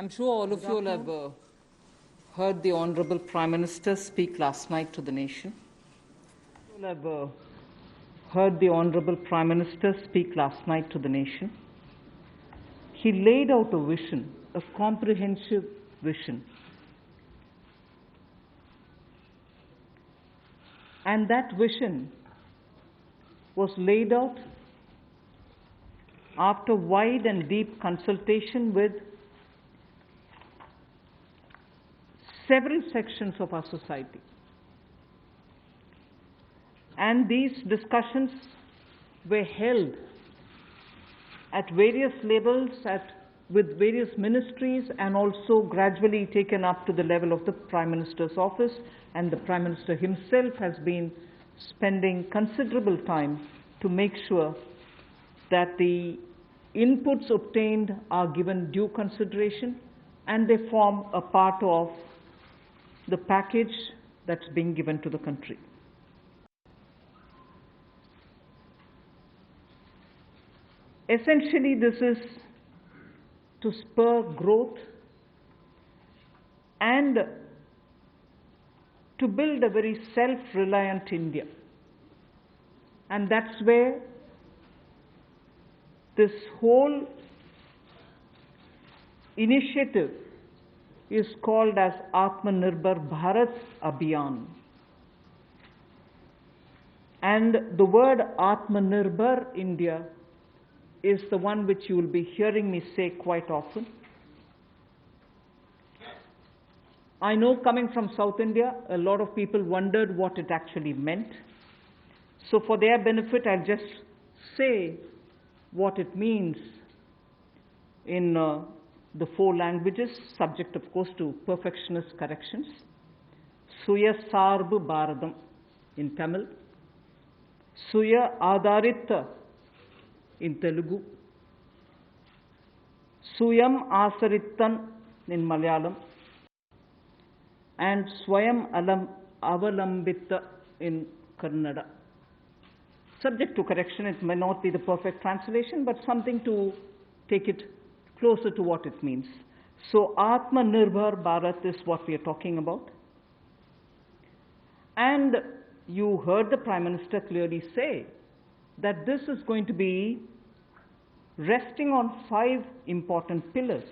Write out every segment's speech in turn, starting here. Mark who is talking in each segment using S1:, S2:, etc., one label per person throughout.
S1: I'm sure all of you will have heard the Honorable Prime Minister speak last night to the nation. You will have heard the Honorable Prime Minister speak last night to the nation. He laid out a vision, a comprehensive vision. And that vision was laid out after wide and deep consultation with several sections of our society. And these discussions were held at various levels, with various ministries, and also gradually taken up to the level of the Prime Minister's office. And the Prime Minister himself has been spending considerable time to make sure that the inputs obtained are given due consideration and they form a part of the package that's being given to the country. Essentially, this is to spur growth and to build a very self-reliant India. And that's where this whole initiative is called as Atmanirbhar Bharat Abhiyan. And the word Atmanirbhar India is the one which you will be hearing me say quite often. I know, coming from South India, a lot of people wondered what it actually meant. So for their benefit, I'll just say what it means in the 4 languages, subject of course to perfectionist corrections. Suya Sarbu Bharadam in Tamil, Suya Adharita in Telugu, Suyam Asarittan in Malayalam, and Swayam Avalambita in Kannada. Subject to correction, it may not be the perfect translation, but something to take it closer to what it means. So Atmanirbhar Bharat is what we are talking about. And you heard the Prime Minister clearly say that this is going to be resting on 5 important pillars.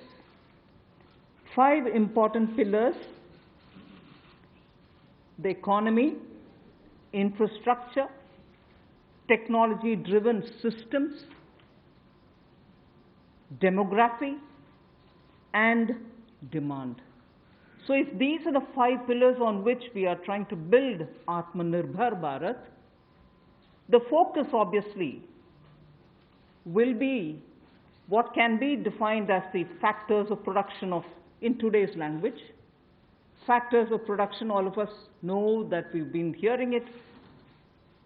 S1: 5 important pillars: the economy, infrastructure, technology-driven systems, demography, and demand. So if these are the 5 pillars on which we are trying to build Atmanirbhar Bharat, the focus obviously will be what can be defined as the factors of production in today's language. Factors of production, all of us know that we've been hearing it: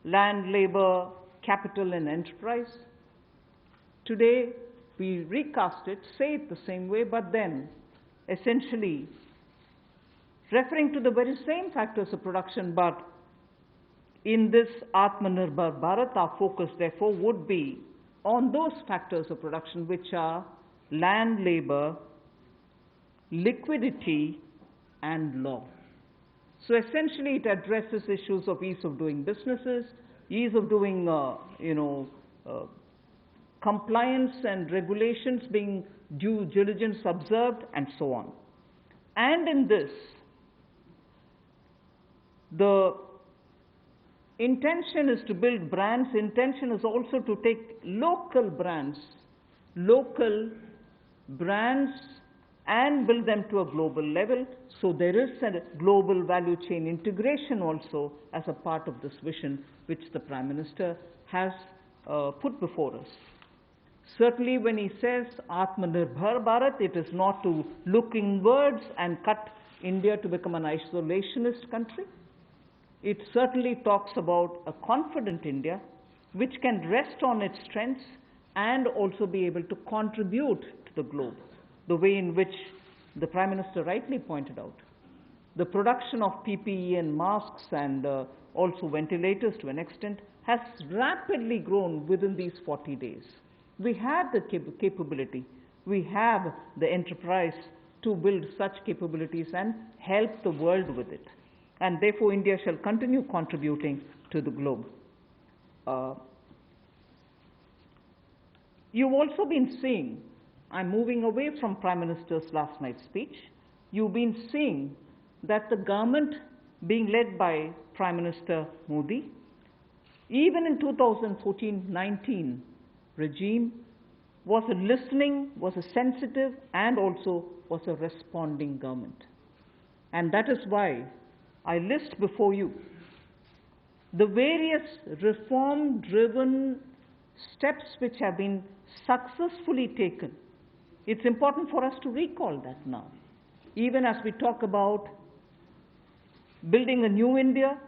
S1: land, labor, capital, and enterprise. Today, we recast it, say it the same way, but then essentially referring to the very same factors of production, but in this Atmanirbhar Bharat, our focus therefore would be on those factors of production which are land, labor, liquidity, and law. So essentially it addresses issues of ease of doing businesses, ease of doing compliance and regulations being due diligence observed, and so on. And in this, the intention is to build brands. Intention is also to take local brands and build them to a global level. So there is a global value chain integration also as a part of this vision which the Prime Minister has put before us. Certainly when he says Atmanirbhar Bharat, it is not to look inwards and cut India to become an isolationist country. It certainly talks about a confident India which can rest on its strengths and also be able to contribute to the globe, the way in which the Prime Minister rightly pointed out. The production of PPE and masks and also ventilators to an extent has rapidly grown within these 40 days. We have the capability, we have the enterprise to build such capabilities and help the world with it. And therefore, India shall continue contributing to the globe. You've also been seeing, I'm moving away from Prime Minister's last night's speech, you've been seeing that the government being led by Prime Minister Modi, even in 2014-19 regime, was a listening, was a sensitive, and also was a responding government. And that is why I list before you the various reform-driven steps which have been successfully taken. It's important for us to recall that now, even as we talk about building a new India,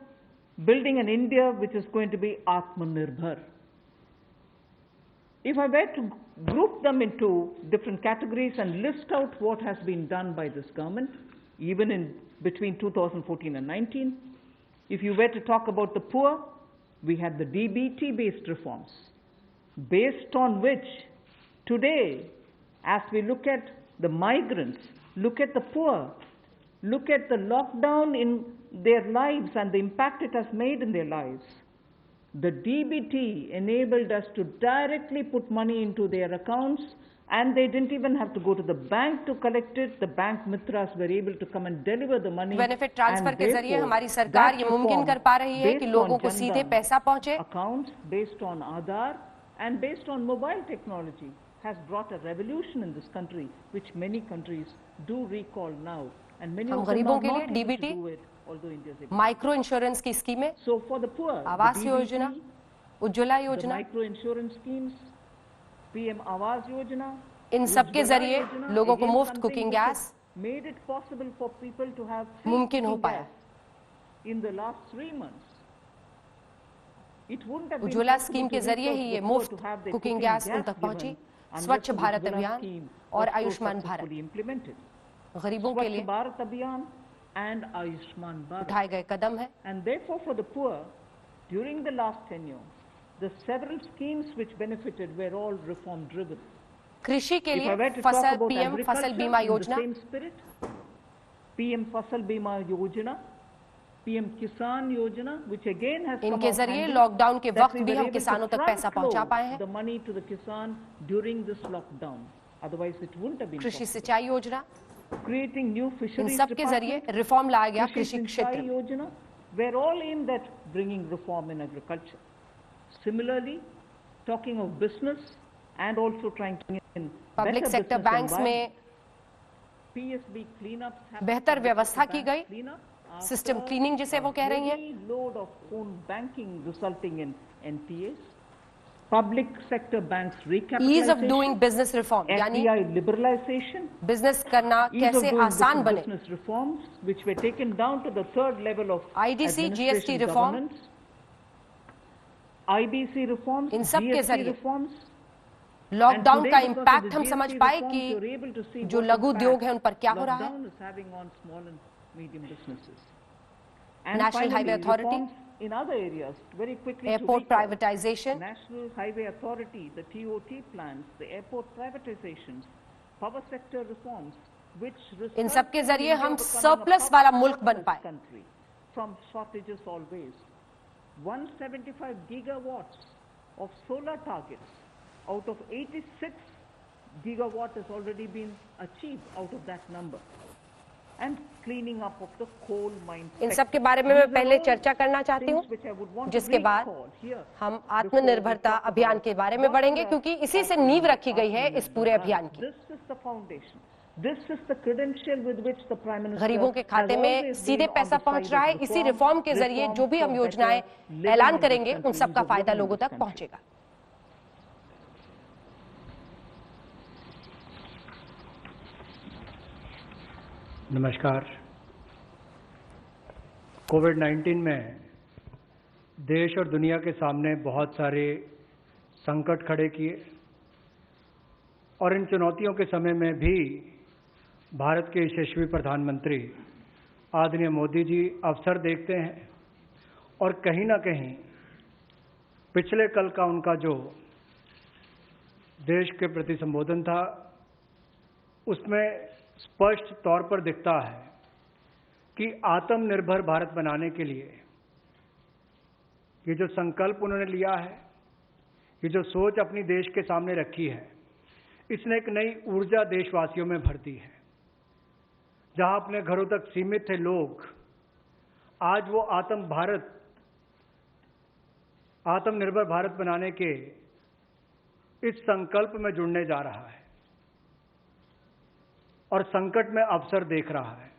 S1: building an India which is going to be Atmanirbhar. If I were to group them into different categories and list out what has been done by this government, even in between 2014 and 19, if you were to talk about the poor, we had the DBT-based reforms, based on which today, as we look at the migrants, look at the poor, look at the lockdown in their lives and the impact it has made in their lives, the DBT enabled us to directly put money into their accounts, and they didn't even have to go to the bank to collect it. The bank mitras were able to come and deliver the money.
S2: Benefit transfer के जरिए हमारी सरकार ये मुमकिन कर पा रही है कि लोगों को सीधे पैसा पहुंचे.
S1: Accounts based on Aadhaar and based on mobile technology has brought a revolution in this country, which many countries do recall now, and many of them are not able to do it, although India is able.
S2: Micro insurance की स्कीमें,
S1: So for the poor,
S2: Awas Yojana, Ujjwala
S1: the
S2: योजना,
S1: micro insurance schemes, PM Awas Yojana,
S2: इन सब के जरिए लोगों को
S1: again
S2: मुफ्त
S1: something
S2: cooking
S1: which has
S2: gas
S1: made it possible for people to have free
S2: मुमकिन हो
S1: cooking
S2: पाया.
S1: gas in the last 3 months. It wouldn't have been
S2: Ujjwala
S1: possible
S2: scheme
S1: to
S2: के
S1: reach
S2: जरिए
S1: out
S2: ही
S1: to
S2: ये
S1: the poor
S2: मुफ्त
S1: to have their
S2: cooking
S1: cooking
S2: gas उन
S1: gas
S2: तक पहुंची.
S1: given unless
S2: स्वच्छ
S1: the
S2: भारत
S1: Ujjwala
S2: अभियान
S1: scheme
S2: और
S1: was so
S2: Ayushman Bharat
S1: successfully implemented.
S2: गरीबों के
S1: Swachh
S2: लिए
S1: Bharat Abhiyan and Ayushman Bharat.
S2: उठाए गए कदम है.
S1: And therefore, for the poor, during the last tenure, the several schemes which benefited were all reform-driven.
S2: कृषि के
S1: If I were
S2: लिए
S1: to talk
S2: फसल
S1: about
S2: पीएम फसल
S1: agriculture
S2: बीमा
S1: in the
S2: योजना,
S1: same spirit, PM Fasal Bima Yojana, PM Kisan Yojana, which again has come
S2: इनके
S1: out
S2: जरिए
S1: handy,
S2: lockdown के
S1: that
S2: वक्त
S1: we
S2: भी
S1: were
S2: हम
S1: able to
S2: किसानों तक पैसा
S1: front
S2: पहुंचा
S1: load
S2: पाए हैं.
S1: the money to the Kisan during this lockdown. Otherwise, it wouldn't have been
S2: कृषि
S1: possible.
S2: सिंचाई योजना,
S1: Creating new
S2: इन
S1: fisheries
S2: सब के जरिए
S1: department,
S2: रिफॉर्म लाया गया
S1: Krishi
S2: कृषि क्षेत्र
S1: Sinchay
S2: में.
S1: Yojana, were all aimed at bringing reform in agriculture. Similarly, talking of business and also trying to bring in
S2: public
S1: better
S2: sector
S1: business
S2: banks में
S1: environment. PSB cleanups have
S2: बेहतर
S1: public
S2: व्यवस्था
S1: sector
S2: की
S1: banks
S2: गई,
S1: cleanup after
S2: system cleaning जिसे वो कह रही हैं.
S1: heavy load of phone banking resulting in NPAs. Public sector banks
S2: ease of doing
S1: recapitalization,
S2: business reform यानी
S1: FDI liberalization,
S2: बिजनेस करना
S1: ease of
S2: कैसे
S1: doing
S2: आसान बने.
S1: business reforms, which were taken down to the third level of
S2: IDC, GST
S1: administration
S2: reform,
S1: governance, IBC reforms,
S2: इन सब के
S1: GST
S2: जरिए
S1: reforms.
S2: Lockdown का
S1: And today, because of
S2: impact
S1: the
S2: हम
S1: GST
S2: समझ पाए
S1: reforms,
S2: कि
S1: you're able to see
S2: जो
S1: what
S2: लघु उद्योग
S1: impact
S2: है उन पर क्या हो रहा है.
S1: lockdown is having on small and medium businesses. And
S2: National
S1: finally,
S2: Highway Authority,
S1: reforms in other areas, very quickly to
S2: airport
S1: recall.
S2: Privatisation,
S1: National Highway Authority, the TOT plans, the airport privatizations, power sector reforms, which
S2: इन सब के
S1: resulted in
S2: जरिए
S1: India
S2: हम
S1: becoming a
S2: surplus
S1: power
S2: वाला मुल्क बन
S1: surplus
S2: पाए.
S1: country from shortages always. 175 gigawatts of solar targets out of 86 gigawatt has already been achieved out of that number. And cleaning up of the coal mine
S2: in
S1: sector.
S2: सब के बारे में मैं
S1: These are
S2: पहले
S1: all
S2: चर्चा करना चाहती हूँ,
S1: things which I would want to
S2: जिसके बाद
S1: recall here
S2: हम
S1: before we
S2: आत्मनिर्भरता
S1: talk
S2: अभियान
S1: about
S2: के बारे में
S1: what
S2: बढ़ेंगे
S1: the
S2: क्योंकि इसी से नींव रखी गई है इस पूरे
S1: Atmanirbhar
S2: अभियान
S1: Bharat.
S2: की.
S1: This is the foundation. This is the credential with which the Prime Minister
S2: गरीबों के खाते
S1: has
S2: में
S1: always
S2: सीधे
S1: been on
S2: पैसा
S1: the
S2: पहुंच
S1: side
S2: रहा है.
S1: of
S2: इसी
S1: reform,
S2: रिफॉर्म के जरिए
S1: reform
S2: जो भी
S1: for
S2: हम
S1: better
S2: योजनाएं
S1: living
S2: ऐलान
S1: in this
S2: करेंगे
S1: country,
S2: उन सब का
S1: ease of
S2: फायदा
S1: living in
S2: लोगों
S1: this
S2: तक
S1: country.
S2: पहुंचेगा.
S3: नमस्कार. कोविड-19 में देश और दुनिया के सामने बहुत सारे संकट खड़े किए और इन चुनौतियों के समय में भी भारत के यशस्वी प्रधानमंत्री आदरणीय मोदी जी अवसर देखते हैं और कहीं ना कहीं पिछले कल का उनका जो देश के प्रति संबोधन था उसमें स्पष्ट तौर पर दिखता है कि आत्मनिर्भर भारत बनाने के लिए ये जो संकल्प उन्होंने लिया है, ये जो सोच अपनी देश के सामने रखी है, इसने एक नई ऊर्जा देशवासियों में भर दी है। जहां अपने घरों तक सीमित थे लोग, आज वो आत्मनिर्भर भारत बनाने के इस संकल्प में जुड़ने जा रहा है और संकट में अवसर देख रहा है।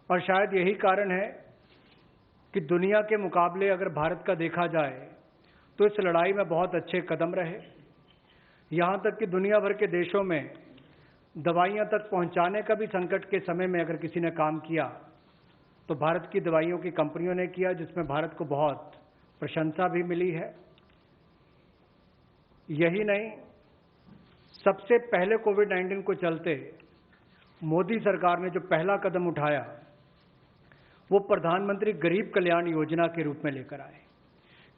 S3: और शायद यही कारण है कि दुनिया के मुकाबले अगर भारत का देखा जाए तो इस लड़ाई में बहुत अच्छे कदम रहे। यहां तक कि दुनिया भर के देशों में दवाइयां तक पहुंचाने का भी संकट के समय में अगर किसी ने काम किया तो भारत की दवाइयों की कंपनियों ने किया, जिसमें भारत को बहुत प्रशंसा भी मिली है। यही नहीं, सबसे पहले कोविड-19 को चलते मोदी सरकार ने जो पहला कदम उठाया वो प्रधानमंत्री गरीब कल्याण योजना के रूप में लेकर आए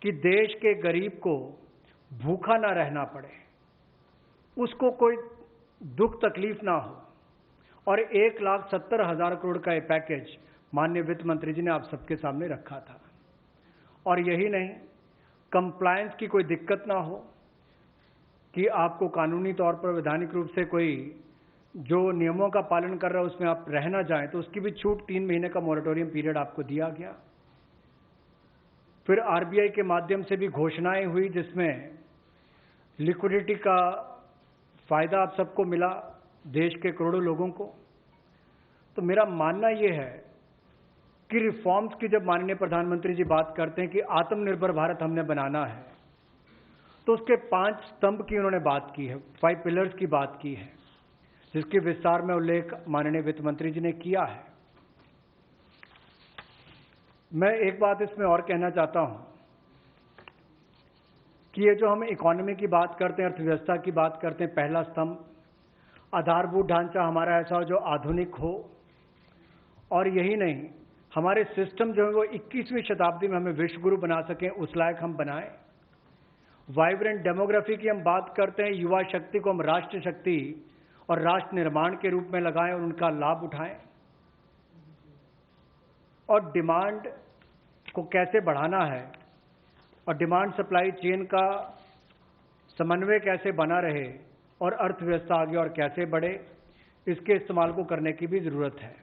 S3: कि देश के गरीब को भूखा ना रहना पड़े, उसको कोई दुख तकलीफ ना हो। और 1,70,000 करोड़ का ये पैकेज माननीय वित्त मंत्री जी ने आप सबके सामने रखा था। और यही नहीं, कंप्लायंस की कोई दिक्कत ना हो कि आपको कानूनी तौर पर वैधानिक रूप से कोई जो नियमों का पालन कर रहा है उसमें आप रह ना जाएं, तो उसकी भी छूट 3 महीने का मोरेटोरियम पीरियड आपको दिया गया। फिर आरबीआई के माध्यम से भी घोषणाएं हुई जिसमें लिक्विडिटी का फायदा आप सबको मिला, देश के करोड़ों लोगों को। तो मेरा मानना यह है कि रिफॉर्म्स की जब माननीय प्रधानमंत्री जी बात करते हैं कि आत्मनिर्भर भारत हमने बनाना है, तो उसके 5 स्तंभ की उन्होंने बात की है, 5 पिलर्स की बात की है, जिसकी विस्तार में उल्लेख माननीय वित्त मंत्री जी ने किया है। मैं एक बात इसमें और कहना चाहता हूं कि ये जो हम इकोनॉमी की बात करते हैं, अर्थव्यवस्था की बात करते हैं, पहला स्तंभ आधारभूत ढांचा हमारा ऐसा हो जो आधुनिक हो। और यही नहीं, हमारे सिस्टम जो है वो 21वीं शताब्दी में हमें विश्व गुरु बना सकें, उस लायक हम बनाएं। वाइब्रेंट डेमोग्राफी की हम बात करते हैं, युवा शक्ति को हम राष्ट्र शक्ति और राष्ट्र निर्माण के रूप में लगाएं और उनका लाभ उठाएं। और डिमांड को कैसे बढ़ाना है और डिमांड सप्लाई चेन का समन्वय कैसे बना रहे और अर्थव्यवस्था आगे और कैसे बढ़े, इसके इस्तेमाल को करने की भी जरूरत है।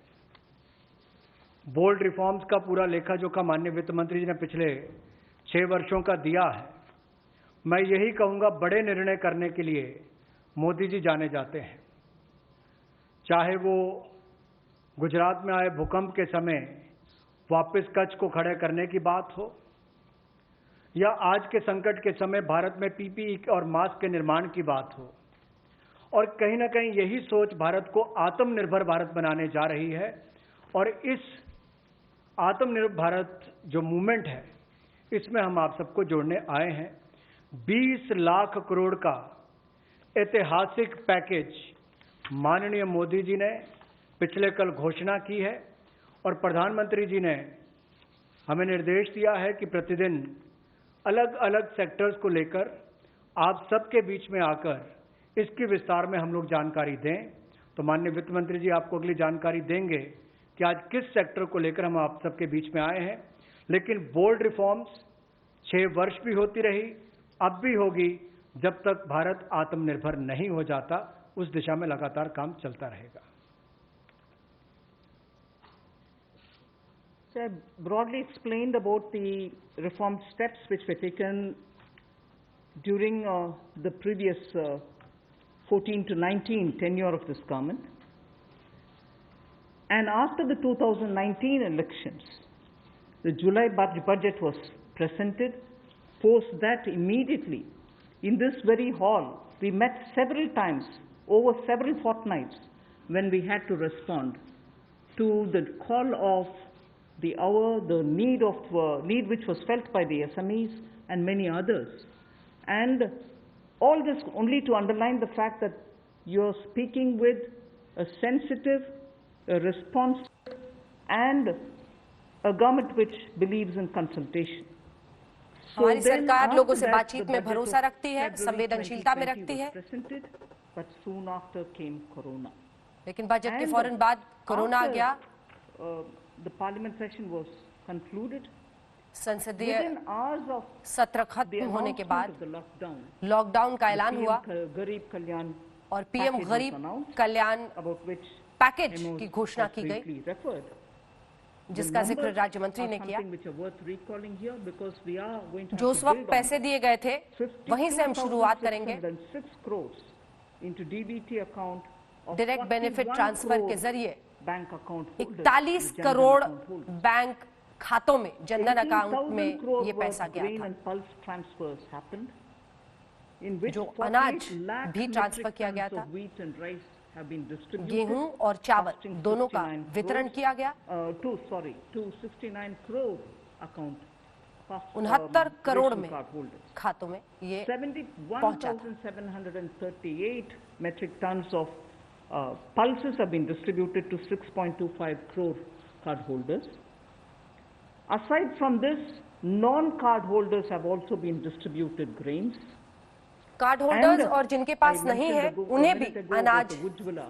S3: बोल्ड रिफॉर्म्स का पूरा लेखा जोखा माननीय वित्त मंत्री जी ने पिछले 6 वर्षों का दिया है। मैं यही कहूंगा, बड़े निर्णय करने के लिए मोदी जी जाने जाते हैं। चाहे वो गुजरात में आए भूकंप के समय वापस कच्छ को खड़े करने की बात हो, या आज के संकट के समय भारत में पीपीई और मास्क के निर्माण की बात हो। और कहीं ना कहीं यही सोच भारत को आत्मनिर्भर भारत बनाने जा रही है। और इस आत्मनिर्भर भारत जो मूवमेंट है, इसमें हम आप सबको जोड़ने आए हैं। 20 लाख करोड़ का ऐतिहासिक पैकेज माननीय मोदी जी ने पिछले कल घोषणा की है और प्रधानमंत्री जी ने हमें निर्देश दिया है कि प्रतिदिन अलग अलग सेक्टर्स को लेकर आप सबके बीच में आकर इसकी विस्तार में हम लोग जानकारी दें। तो माननीय वित्त मंत्री जी आपको अगली जानकारी देंगे कि आज किस सेक्टर को लेकर हम आप सबके बीच में आए हैं। लेकिन बोल्ड रिफॉर्म्स 6 वर्ष भी होती रही, अब भी होगी, जब तक भारत आत्मनिर्भर नहीं हो जाता, उस दिशा में लगातार काम चलता रहेगा।
S1: So I broadly explained about the reform steps which were taken during the previous 14 to 19 tenure of this government. And after the 2019 elections, the July budget was presented. Post that, immediately, in this very hall, we met several times, over several fortnights, when we had to respond to the call of the hour, the need which was felt by the SMEs and many others. And all this only to underline the fact that you're speaking with a sensitive, a responsive, and a government which believes in consultation.
S2: हमारी सरकार लोगों से बातचीत में भरोसा रखती है, संवेदनशीलता में रखती है।
S1: But soon after came Corona.
S2: लेकिन बजट के
S1: And
S2: फौरन बाद कोरोना आ
S1: after,
S2: गया,
S1: the parliament session was concluded.
S2: संसदीय
S1: Within hours of
S2: सत्र
S1: the
S2: खत्म होने के
S1: announcement
S2: बाद
S1: of the lockdown,
S2: लॉकडाउन का
S1: the
S2: ऐलान
S1: PM
S2: हुआ
S1: Garib Kalyan
S2: और पीएम
S1: package was
S2: गरीब
S1: announced,
S2: Kalyan
S1: about which
S2: package
S1: MOs
S2: की घोषणा
S1: have
S2: की गई,
S1: briefly referred.
S2: जिसका
S1: The
S2: जिक्र
S1: numbers
S2: राज्य मंत्री
S1: are
S2: ने किया।
S1: something which are worth recalling here because we are going to have
S2: जो
S1: to
S2: उस वक्त
S1: build on
S2: पैसे दिए गए थे वहीं से हम शुरुआत करेंगे।
S1: 52,606 crores into DBT account of
S2: direct benefit
S1: 41
S2: transfer के
S1: crore
S2: जरिए
S1: bank account holders,
S2: 41
S1: the Jan Dhan
S2: crore
S1: account holders.
S2: Bank खातों में, जनधन अकाउंट
S1: 18,000
S2: में
S1: crore
S2: ये
S1: worth
S2: पैसा
S1: of
S2: गया
S1: grain
S2: था,
S1: and pulse transfers happened, in which
S2: जो
S1: 48
S2: अनाज
S1: lakh
S2: भी
S1: metric
S2: ट्रांसफर किया
S1: tons
S2: गया
S1: of
S2: था,
S1: wheat and rice have been distributed.
S2: गेहूं और चावल
S1: costing
S2: दोनों का
S1: 69
S2: वितरण
S1: crores,
S2: किया गया।
S1: to 69 crore account.
S2: 69 crore
S1: ration
S2: में
S1: card holders.
S2: खातों में ये
S1: 71,738 metric tons of pulses have been distributed to 6.25 crore card holders. Aside from this, non-card holders have also been distributed grains.
S2: Card holders
S1: And
S2: और जिनके पास
S1: I
S2: नहीं है
S1: mentioned
S2: उन्हें
S1: a
S2: भी
S1: minute ago
S2: अनाज
S1: about the Ujjwala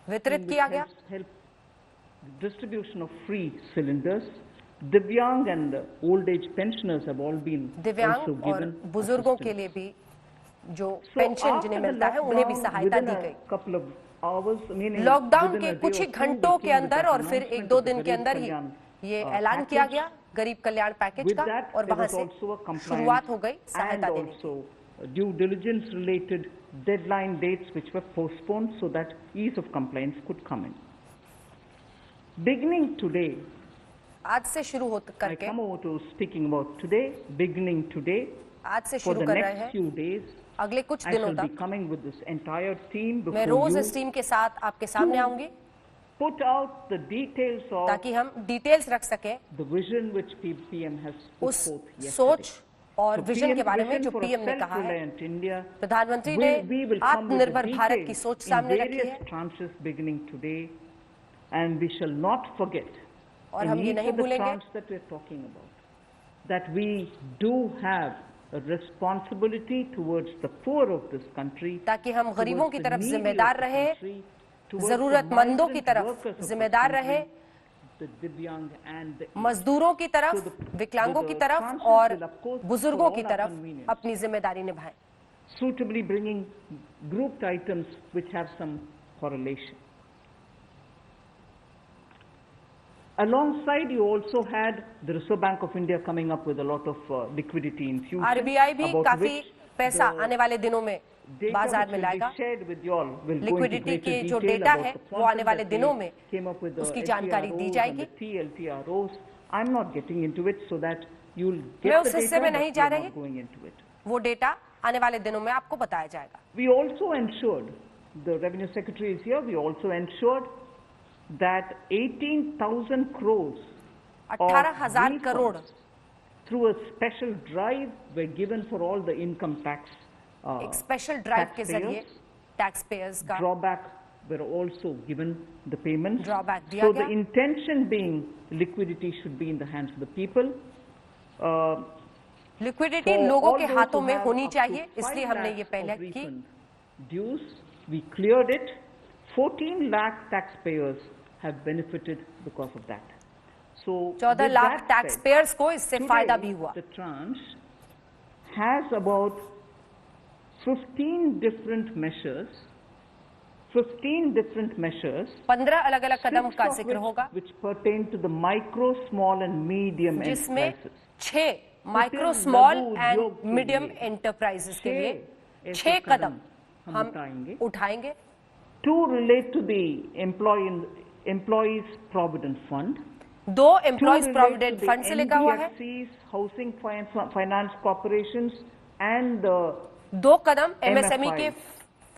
S2: वितरित
S1: scheme
S2: किया
S1: which
S2: गया।
S1: help distribution of free cylinders. Divyang and old age pensioners have all been
S2: दिव्यांग
S1: also
S2: और
S1: given
S2: बुजुर्गों के
S1: assistance.
S2: लिए भी जो
S1: So
S2: पेंशन
S1: after
S2: जिन्हें
S1: the
S2: मिलता है उन्हें भी
S1: lockdown,
S2: सहायता
S1: within
S2: दी
S1: a
S2: गई।
S1: couple of hours, meaning
S2: lockdown
S1: within
S2: के
S1: a day
S2: कुछ ही
S1: or two,
S2: घंटों
S1: we
S2: के
S1: came with
S2: अंदर
S1: that
S2: और फिर एक
S1: announcement
S2: दो
S1: of the
S2: दिन के
S1: Garib
S2: अंदर ही
S1: Kalyan,
S2: ये ऐलान किया
S1: package.
S2: गया गरीब कल्याण पैकेज
S1: With
S2: का,
S1: that,
S2: और
S1: there
S2: वहां
S1: was
S2: से
S1: also a compliance
S2: शुरुआत हो गई
S1: and
S2: सहायता देने की।
S1: also due diligence related deadline dates which were postponed so that ease of compliance could come in. Beginning today,
S2: आज से शुरू हो
S1: I
S2: करके,
S1: come over to speaking about today, beginning today,
S2: आज से
S1: for
S2: शुरू
S1: the
S2: कर रहे
S1: next
S2: हैं,
S1: few days,
S2: अगले कुछ
S1: I
S2: दिनों
S1: shall be
S2: तक
S1: coming with this entire team
S2: मैं
S1: before
S2: रोज
S1: you
S2: इस टीम के साथ आपके सामने आऊंगी
S1: put out the details of
S2: ताकि हम डिटेल्स रख सकें
S1: the vision which PM has put
S2: उस
S1: forth yesterday.
S2: सोच और
S1: So
S2: विजन के बारे में
S1: vision
S2: जो
S1: for a
S2: पीएम ने कहा है।
S1: self-reliant India,
S2: प्रधानमंत्री
S1: we
S2: ने
S1: will come with the
S2: आत्मनिर्भर भारत की
S1: details
S2: सोच
S1: in
S2: सामने रखी
S1: various
S2: है
S1: tranches beginning today, and we shall not forget
S2: और
S1: in
S2: हम ये
S1: each
S2: नहीं
S1: of the
S2: भूलेंगे
S1: tranches that we are talking about that we do have a responsibility towards the poor of this country,
S2: ताकि हम गरीबों
S1: towards
S2: की
S1: the
S2: तरफ
S1: needy of
S2: जिम्मेदार
S1: the
S2: रहे,
S1: country, towards the
S2: जरूरतमंदों की
S1: migrant
S2: तरफ
S1: workers of this
S2: जिम्मेदार
S1: country,
S2: रहे,
S1: the Divyang and the
S2: मजदूरों की तरफ,
S1: So the-
S2: विकलांगों की
S1: the
S2: तरफ
S1: tranches
S2: और
S1: will of course
S2: बुजुर्गों
S1: for
S2: की
S1: all our
S2: तरफ
S1: convenience.
S2: अपनी जिम्मेदारी निभाएं।
S1: suitably bringing grouped items which have some correlation. Alongside, you also had the Reserve Bank of India coming up with a lot of liquidity infusion.
S2: RBI भी
S1: about
S2: काफी
S1: which
S2: पैसा
S1: the
S2: आने वाले दिनों में
S1: data
S2: बाजार
S1: which
S2: में
S1: will be
S2: लाएगा।
S1: shared with you all will go into
S2: liquidity
S1: greater
S2: के जो
S1: detail
S2: डेटा
S1: about
S2: है
S1: the
S2: वो
S1: quantum
S2: आने वाले
S1: that
S2: दिनों
S1: we
S2: में
S1: came up with the
S2: उसकी जानकारी दी
S1: LTROs
S2: जाएगी।
S1: and the TLTROs. I'm not getting into it so that you'll
S2: मैं
S1: get
S2: उस
S1: the
S2: हिस्से
S1: data,
S2: में
S1: but
S2: नहीं
S1: we
S2: जा
S1: are
S2: रही।
S1: not going into it.
S2: वो डेटा आने वाले दिनों में आपको बताया जाएगा।
S1: We also ensured, the Revenue Secretary is here, we also ensured that 18,000 crores of
S2: 18,000 crore
S1: refunds through a special drive were given for all the income tax
S2: एक special drive के जरिए
S1: taxpayers.
S2: टैक्स पेयर्स का
S1: Drawback were also given the payments.
S2: Drawback दिया
S1: So
S2: गया।
S1: the intention being liquidity should be in the hands of the people.
S2: Liquidity
S1: For
S2: लोगों
S1: all
S2: के
S1: those
S2: हाथों
S1: who
S2: में
S1: have
S2: होनी
S1: up to
S2: चाहिए,
S1: 5
S2: इसलिए हमने ये
S1: lakhs
S2: पहले
S1: of
S2: की।
S1: refund dues, we cleared it. 14 lakh taxpayers have benefited because of that. So
S2: 14
S1: with
S2: lakh
S1: that
S2: tax
S1: said,
S2: pairs को इससे फायदा भी
S1: today
S2: हुआ।
S1: the tranche has about 15 different measures. 15 different measures.
S2: 15 अलग अलग कदम
S1: six
S2: का
S1: of
S2: जिक्र होगा
S1: which pertain to the micro, small and medium
S2: जिसमें
S1: enterprises.
S2: 6 माइक्रो
S1: कुटीर,
S2: स्मॉल
S1: लघु
S2: एंड
S1: उद्योग के
S2: मीडियम
S1: लिए
S2: एंटरप्राइजेस के लिए
S1: ऐसे
S2: 6 कदम
S1: हम
S2: हम
S1: उठाएंगे।
S2: उठाएंगे।
S1: 2 relate to the employees provident fund.
S2: 2
S1: 2
S2: employees
S1: relate
S2: provident
S1: to
S2: fund
S1: the
S2: से लिखा हुआ है।
S1: NBFCs, housing finance corporations and the
S2: 2 Kadam MSME के
S1: MFIs.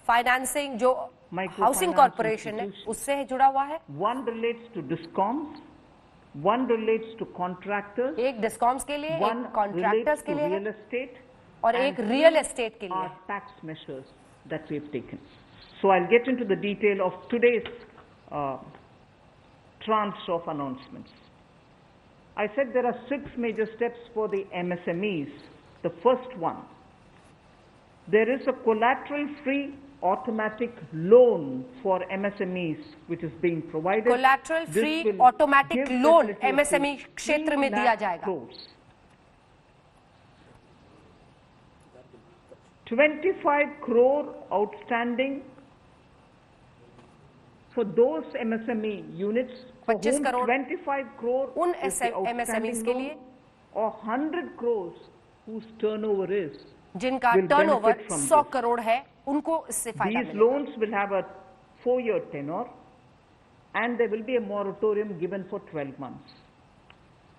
S2: फाइनेंसिंग जो
S1: Microfinance
S2: हाउसिंग कॉर्पोरेशन है
S1: institutions.
S2: उससे जुड़ा हुआ है।
S1: 1 relates to DISCOMs, 1 relates to contractors,
S2: एक डिस्कॉम्स के लिए,
S1: 1
S2: एक कॉन्ट्रैक्टर्स
S1: relates
S2: के
S1: to
S2: लिए
S1: real
S2: है
S1: estate,
S2: और
S1: and
S2: एक रियल
S1: 3
S2: एस्टेट के लिए
S1: are
S2: है।
S1: tax measures that we have taken. So I'll get into the detail of today's tranche of announcements. I said there are 6 major steps for the MSMEs. The first one, there is a collateral-free automatic loan for MSMEs which is being provided.
S2: Collateral
S1: This
S2: free
S1: will
S2: automatic
S1: give
S2: loan
S1: facility up to
S2: MSME क्षेत्र में
S1: 3
S2: दिया
S1: lakh
S2: जाएगा।
S1: crores. 25 crore outstanding for those MSME units for
S2: 25
S1: whom
S2: crore
S1: 25 crore
S2: उन
S1: is the outstanding
S2: MSMEs के
S1: loan,
S2: लिए
S1: or 100 crores whose turnover is
S2: जिनका
S1: will
S2: turnover
S1: benefit from
S2: 100
S1: this.
S2: Crore है, उनको इससे फायदा
S1: These
S2: मिलेगा।
S1: loans will have a 4-year tenure and there will be a moratorium given for 12 months.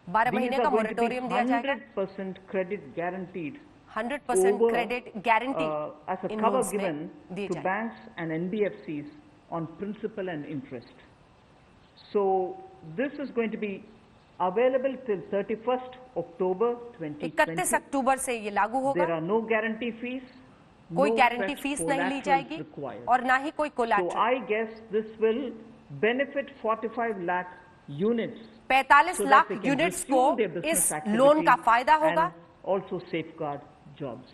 S2: 12
S1: These
S2: महीने
S1: are
S2: का
S1: going to be
S2: मोरेटोरियम दिया जाएगा।
S1: 100% credit guaranteed
S2: 100%
S1: over,
S2: credit guarantee
S1: as a
S2: in
S1: cover
S2: loans में
S1: given
S2: the
S1: to
S2: जाएगी।
S1: banks and NBFCs on principal and interest. So this is going to be available till 31st October 2020.
S2: 31 अक्टूबर से ये लागू
S1: There
S2: होगा।
S1: are no guarantee fees,
S2: कोई
S1: no
S2: guarantee
S1: such
S2: fees नहीं ली
S1: collaterals
S2: जाएगी
S1: required.
S2: और ना ही कोई
S1: So
S2: collateral.
S1: I guess this will benefit 45 lakh units.
S2: 45
S1: so that
S2: lakh
S1: they can
S2: units
S1: resume
S2: को
S1: their business
S2: इस
S1: activity
S2: लोन का फायदा होगा
S1: and also safeguard jobs.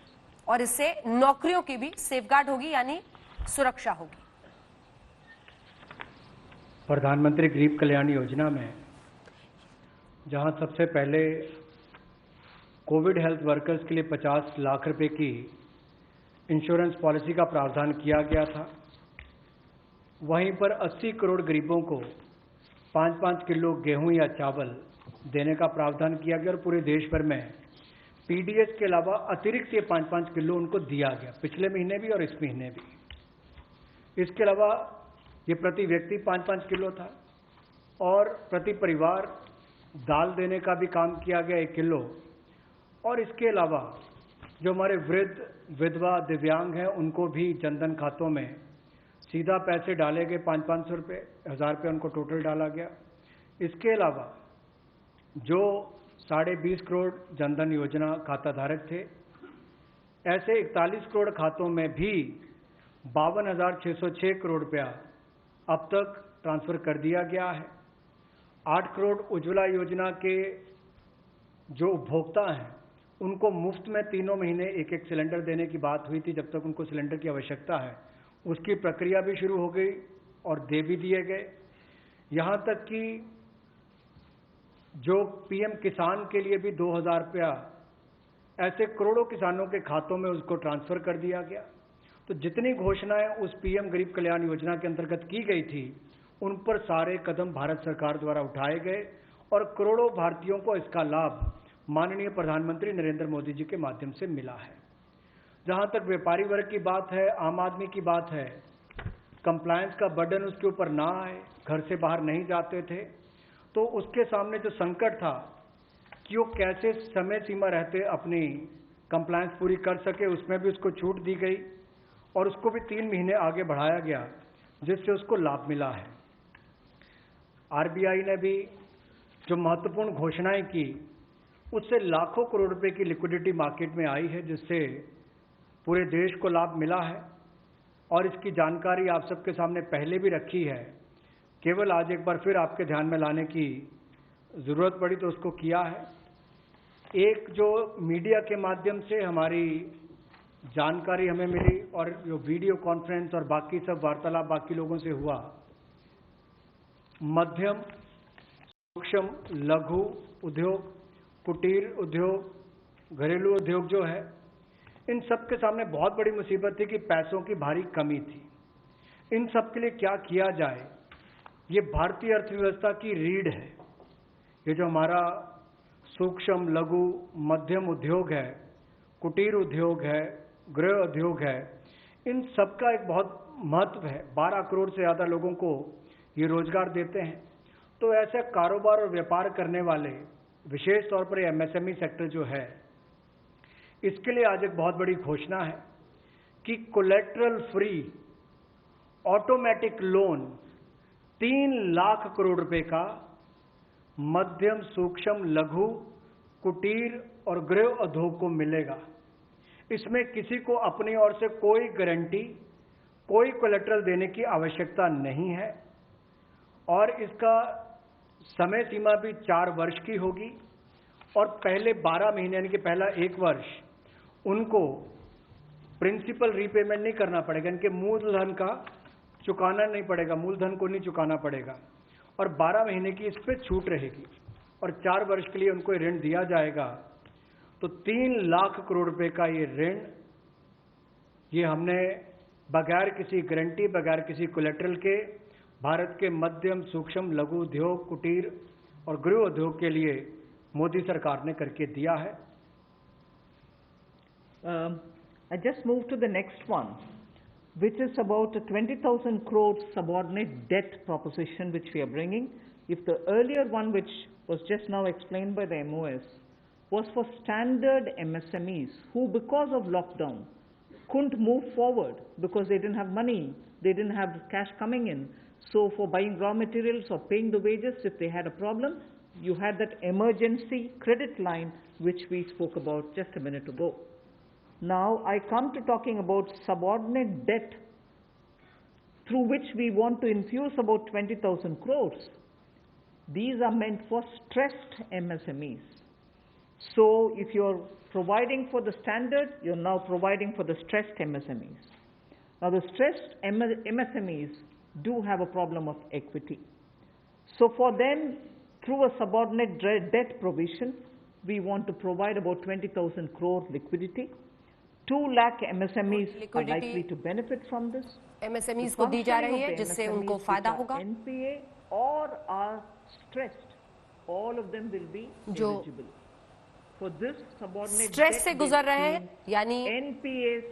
S2: और इससे नौकरियों की भी सेफगार्ड होगी, यानी सुरक्षा होगी।
S3: प्रधानमंत्री गरीब कल्याण योजना में जहां सबसे पहले कोविड हेल्थ वर्कर्स के लिए 50 लाख रुपए की इंश्योरेंस पॉलिसी का प्रावधान किया गया था, वहीं पर 80 करोड़ गरीबों को 5-5 किलो गेहूं या चावल देने का प्रावधान किया गया और पूरे देश भर में पीडीएस के अलावा अतिरिक्त ये 5-5 किलो उनको दिया गया, पिछले महीने भी और इस महीने भी। इसके अलावा ये प्रति व्यक्ति 5-5 किलो था और प्रति परिवार दाल देने का भी काम किया गया 1 किलो। और इसके अलावा जो हमारे वृद्ध, विधवा, दिव्यांग हैं उनको भी जनधन खातों में सीधा पैसे डाले गए, 500-500 रुपये, 1000 रुपये उनको टोटल डाला गया। इसके अलावा जो 20.5 करोड़ जनधन योजना खाता धारक थे, ऐसे 41 करोड़ खातों में भी 52,606 करोड़ रुपया अब तक ट्रांसफर कर दिया गया है। 8 करोड़ उज्ज्वला योजना के जो उपभोक्ता हैं उनको मुफ्त में 3 महीने एक सिलेंडर देने की बात हुई थी, जब तक उनको सिलेंडर की आवश्यकता है। उसकी प्रक्रिया भी शुरू हो गई और दे भी दिए गए। यहाँ तक कि जो पीएम किसान के लिए भी 2,000 रुपया ऐसे करोड़ों किसानों के खातों में उसको ट्रांसफर कर दिया गया। तो जितनी घोषणाएं उस पीएम गरीब कल्याण योजना के अंतर्गत की गई थी, उन पर सारे कदम भारत सरकार द्वारा उठाए गए और करोड़ों भारतीयों को इसका लाभ माननीय प्रधानमंत्री नरेंद्र मोदी जी के माध्यम से मिला है। जहां तक व्यापारी वर्ग की बात है, आम आदमी की बात है, कंप्लायंस का बर्डन उसके ऊपर ना आए, घर से बाहर नहीं जाते थे, तो उसके सामने जो संकट था कि वो कैसे समय सीमा रहते अपनी कंप्लायंस पूरी कर सके, उसमें भी उसको छूट दी गई और उसको भी 3 महीने आगे बढ़ाया गया, जिससे उसको लाभ मिला है। आरबीआई ने भी जो महत्वपूर्ण घोषणाएं की, उससे लाखों करोड़ रुपए की लिक्विडिटी मार्केट में आई है, जिससे पूरे देश को लाभ मिला है और इसकी जानकारी आप सबके सामने पहले भी रखी है। केवल आज एक बार फिर आपके ध्यान में लाने की ज़रूरत पड़ी तो उसको किया है। एक जो मीडिया के माध्यम से हमारी जानकारी हमें मिली और जो वीडियो कॉन्फ्रेंस और बाकी सब वार्तालाप बाकी लोगों से हुआ, मध्यम, सूक्ष्म, लघु उद्योग, कुटीर उद्योग, घरेलू उद्योग जो है, इन सब के सामने बहुत बड़ी मुसीबत थी कि पैसों की भारी कमी थी। इन सब के लिए क्या किया जाए, ये भारतीय अर्थव्यवस्था की रीढ़ है। ये जो हमारा सूक्ष्म, लघु, मध्यम उद्योग है, कुटीर उद्योग है, गृह उद्योग है, इन सब का एक बहुत महत्व है। 12 करोड़ से ज़्यादा लोगों को ये रोजगार देते हैं। तो ऐसे कारोबार और व्यापार करने वाले, विशेष तौर पर एमएसएमई सेक्टर जो है, इसके लिए आज एक बहुत बड़ी घोषणा है कि collateral free automatic loan 3 lakh crore रुपए का मध्यम, सूक्ष्म, लघु, कुटीर और गृह उद्योग को मिलेगा। इसमें किसी को अपनी ओर से कोई गारंटी, कोई कोलेटरल देने की आवश्यकता नहीं है और इसका समय सीमा भी 4 वर्ष की होगी और पहले 12 महीने यानी कि पहला 1 वर्ष उनको प्रिंसिपल रीपेमेंट नहीं करना पड़ेगा, इनके मूलधन का चुकाना नहीं पड़ेगा, मूलधन को नहीं चुकाना पड़ेगा, और 12 महीने की इस पे छूट रहेगी, और 4 वर्ष के लिए उनको ऋण दिया जाएगा। तो 3 लाख करोड़ रुपए का ये ऋण, ये हमने बगैर किसी गारंटी, बगैर किसी कोलेटरल के भारत के मध्यम, सूक्ष्म, लघु उद्योग, कुटीर और गृह उद्योग के लिए मोदी सरकार ने करके दिया है।
S1: I just move to the next one, which is about a 20,000 crore subordinate debt proposition which we are bringing. If the earlier one, which was just now explained by the MOS, was for standard MSMEs who, because of lockdown, couldn't move forward because they didn't have money, they didn't have cash coming in. So for buying raw materials or paying the wages, if they had a problem, you had that emergency credit line which we spoke about just a minute ago. Now I come to talking about subordinate debt through which we want to infuse about 20,000 crores. These are meant for stressed MSMEs. So if you're providing for the standard, you're now providing for the stressed MSMEs. Now the stressed MSMEs do have a problem of equity. So for them, through a subordinate debt provision, we want to provide about 20,000 crore liquidity. 2 lakh MSMEs are likely to benefit from this.
S2: MSMEs को दी जा रही है जिससे उनको फायदा होगा।
S1: NPA or are stressed, all of them will be eligible. For this subordinate
S2: stress से गुजर रहे हैं, यानी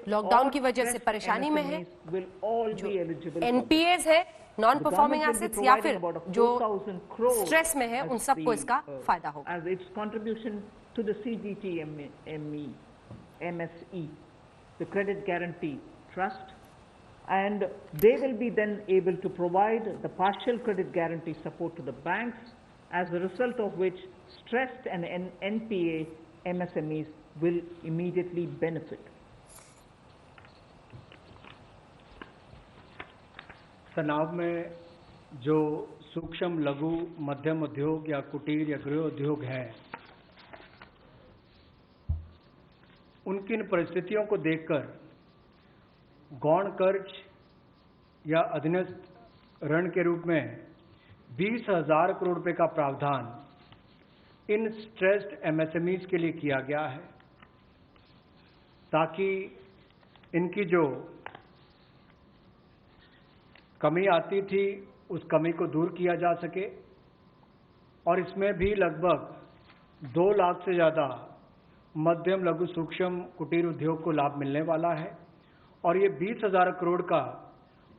S2: लॉकडाउन की वजह से परेशानी में है, जो NPAs है, नॉन परफॉर्मिंग एसेट्स, या फिर जो स्ट्रेस में है, उन सबको इसका फायदा होगा।
S1: As its contribution to the CGTME, MSE, the Credit Guarantee Trust, and they will be then able to provide the partial credit guarantee support to the banks, as a result of which stressed and NPA MSMEs will immediately benefit.
S3: तनाव में जो सूक्ष्म, लघु, मध्यम उद्योग या कुटीर या गृह उद्योग हैं, उनकी इन परिस्थितियों को देखकर गौण कर्ज या अधीनस्थ ऋण के रूप में 20,000 करोड़ रुपए का प्रावधान इन स्ट्रेस्ड MSMEs के लिए किया गया है, ताकि इनकी जो कमी आती थी उस कमी को दूर किया जा सके। और इसमें भी लगभग 2 लाख से ज़्यादा मध्यम, लघु, सूक्ष्म, कुटीर उद्योग को लाभ मिलने वाला है। और ये 20,000 करोड़ का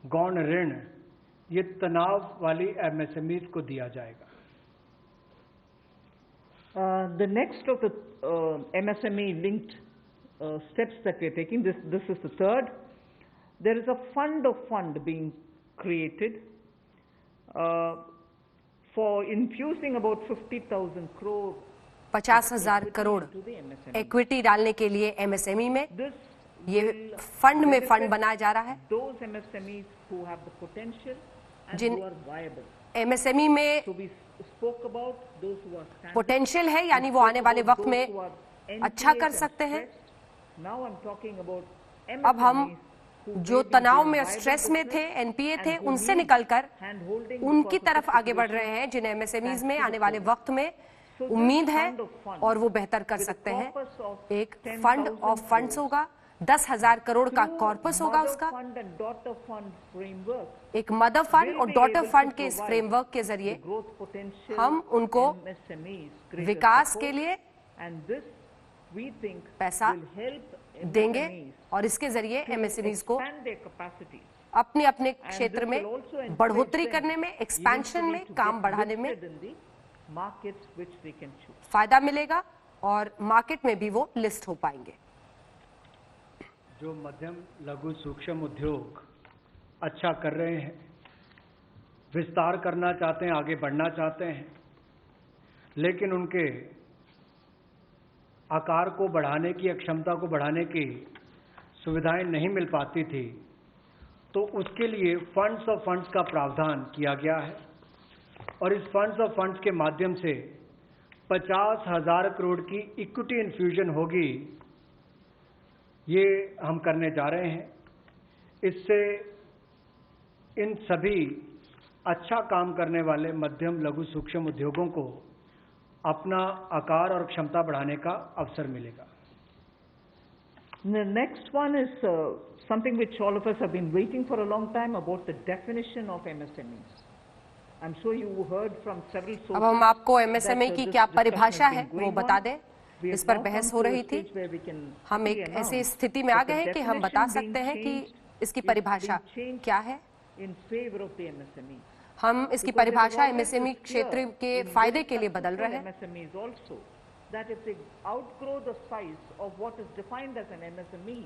S3: गौण ऋण ये तनाव वाली MSMEs को दिया जाएगा।
S1: The next of the MSME linked steps that we are taking, this is the third. There is a fund being created for infusing about 50,000 crore.
S2: 50,000 crore equity डालने के लिए MSME में ये फंड में फंड बनाया जा रहा है।
S1: Those MSMEs who have the potential and
S2: जिन
S1: who are viable.
S2: MSME में
S1: So we spoke about those who are standard.
S2: Potential है, यानी वो आने वाले वक्त में अच्छा कर सकते हैं।
S1: Now I'm talking about
S2: अब हम जो तनाव में, स्ट्रेस में थे, NPA थे, उनसे निकलकर उनकी तरफ आगे बढ़ रहे हैं, जिन MSMEs में आने वाले वक्त में उम्मीद है और वो बेहतर कर सकते हैं। एक फंड ऑफ फंड्स होगा, 10,000 करोड़ का कॉर्पस होगा उसका, एक मदर फंड और डॉटर फंड के इस फ्रेमवर्क के जरिए हम उनको विकास के लिए पैसा देंगे और इसके जरिए MSMEs को अपने अपने क्षेत्र में बढ़ोतरी करने में, एक्सपेंशन में, काम बढ़ाने में फायदा मिलेगा और मार्केट में भी वो लिस्ट हो पाएंगे।
S3: जो मध्यम, लघु, सूक्ष्म उद्योग अच्छा कर रहे हैं, विस्तार करना चाहते हैं, आगे बढ़ना चाहते हैं, लेकिन उनके आकार को बढ़ाने की, क्षमता को बढ़ाने की सुविधाएं नहीं मिल पाती थी, तो उसके लिए फंड्स ऑफ फंड्स का प्रावधान किया गया है। और इस फंड्स ऑफ फंड्स के माध्यम से 50,000 करोड़ की इक्विटी इन्फ्यूजन होगी, ये हम करने जा रहे हैं। इससे इन सभी अच्छा काम करने वाले मध्यम लघु सूक्ष्म उद्योगों को अपना आकार और क्षमता बढ़ाने का अवसर मिलेगा।
S1: The next one is something which all of us have been waiting for a long time, about the definition of MSMEs. I'm sure you heard from several sources.
S2: अब हम आपको MSME की क्या परिभाषा है वो बता दें। इस पर बहस हो रही थी। हम एक ऐसी स्थिति में आ गए हैं कि हम बता सकते हैं कि इसकी परिभाषा क्या है।
S1: In favor of the MSMEs.
S2: हम इसकी परिभाषा MSME क्षेत्र के फायदे के लिए बदल रहे हैं।
S1: MSMEs also, that if they outgrow the size of what is defined as an MSME,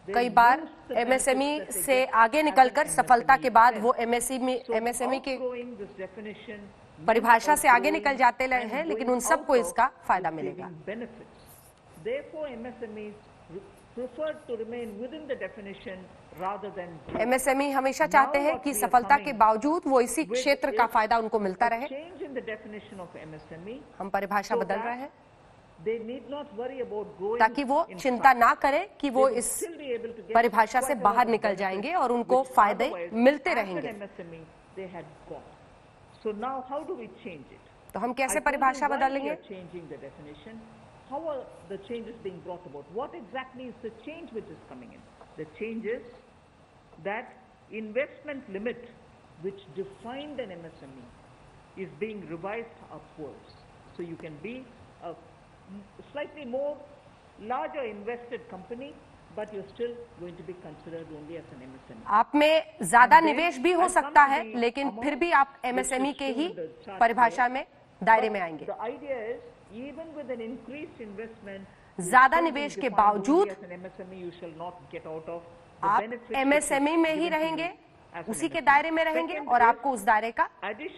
S2: कई बार MSME से आगे निकलकर सफलता के बाद वो MSME के परिभाषा से आगे निकल जाते हैं, लेकिन उन सबको इसका फायदा मिलेगा।
S1: Therefore, MSMEs prefer to remain within the definition rather than grow.
S2: MSME हमेशा चाहते हैं कि सफलता के बावजूद वो इसी क्षेत्र का फायदा उनको मिलता रहे।
S1: Change in the definition of MSME,
S2: हम परिभाषा बदल रहे हैं
S1: they need not worry about growing
S2: ताकि वो
S1: in
S2: चिंता
S1: size.
S2: ना करें कि वो
S1: They will
S2: इस
S1: still be able to get
S2: परिभाषा से
S1: quite a
S2: बाहर
S1: lot of
S2: निकल
S1: benefits
S2: जाएंगे और उनको
S1: which
S2: फायदे
S1: otherwise,
S2: मिलते
S1: as an
S2: रहेंगे।
S1: MSME, they had got. So now how do we change it?
S2: तो हम
S1: I
S2: कैसे
S1: told you
S2: परिभाषा
S1: why we
S2: बदलेंगे?
S1: are changing the definition. How are the changes being brought about? What exactly is the change which is coming in? The change is that investment limit which defined an MSME is being revised upwards. So you can be a slightly more larger invested company, but you're still going to be considered only as an MSME.
S2: आप में ज्यादा निवेश भी हो सकता है, लेकिन फिर भी आप MSME के ही परिभाषा में दायरे में आएंगे।
S1: The idea is, even with an increased investment,
S2: ज्यादा निवेश के बावजूद
S1: as an MSME, you shall not get out of the
S2: आप
S1: benefits
S2: MSME में ही रहेंगे, उसी के दायरे में रहेंगे और आपको उस दायरे का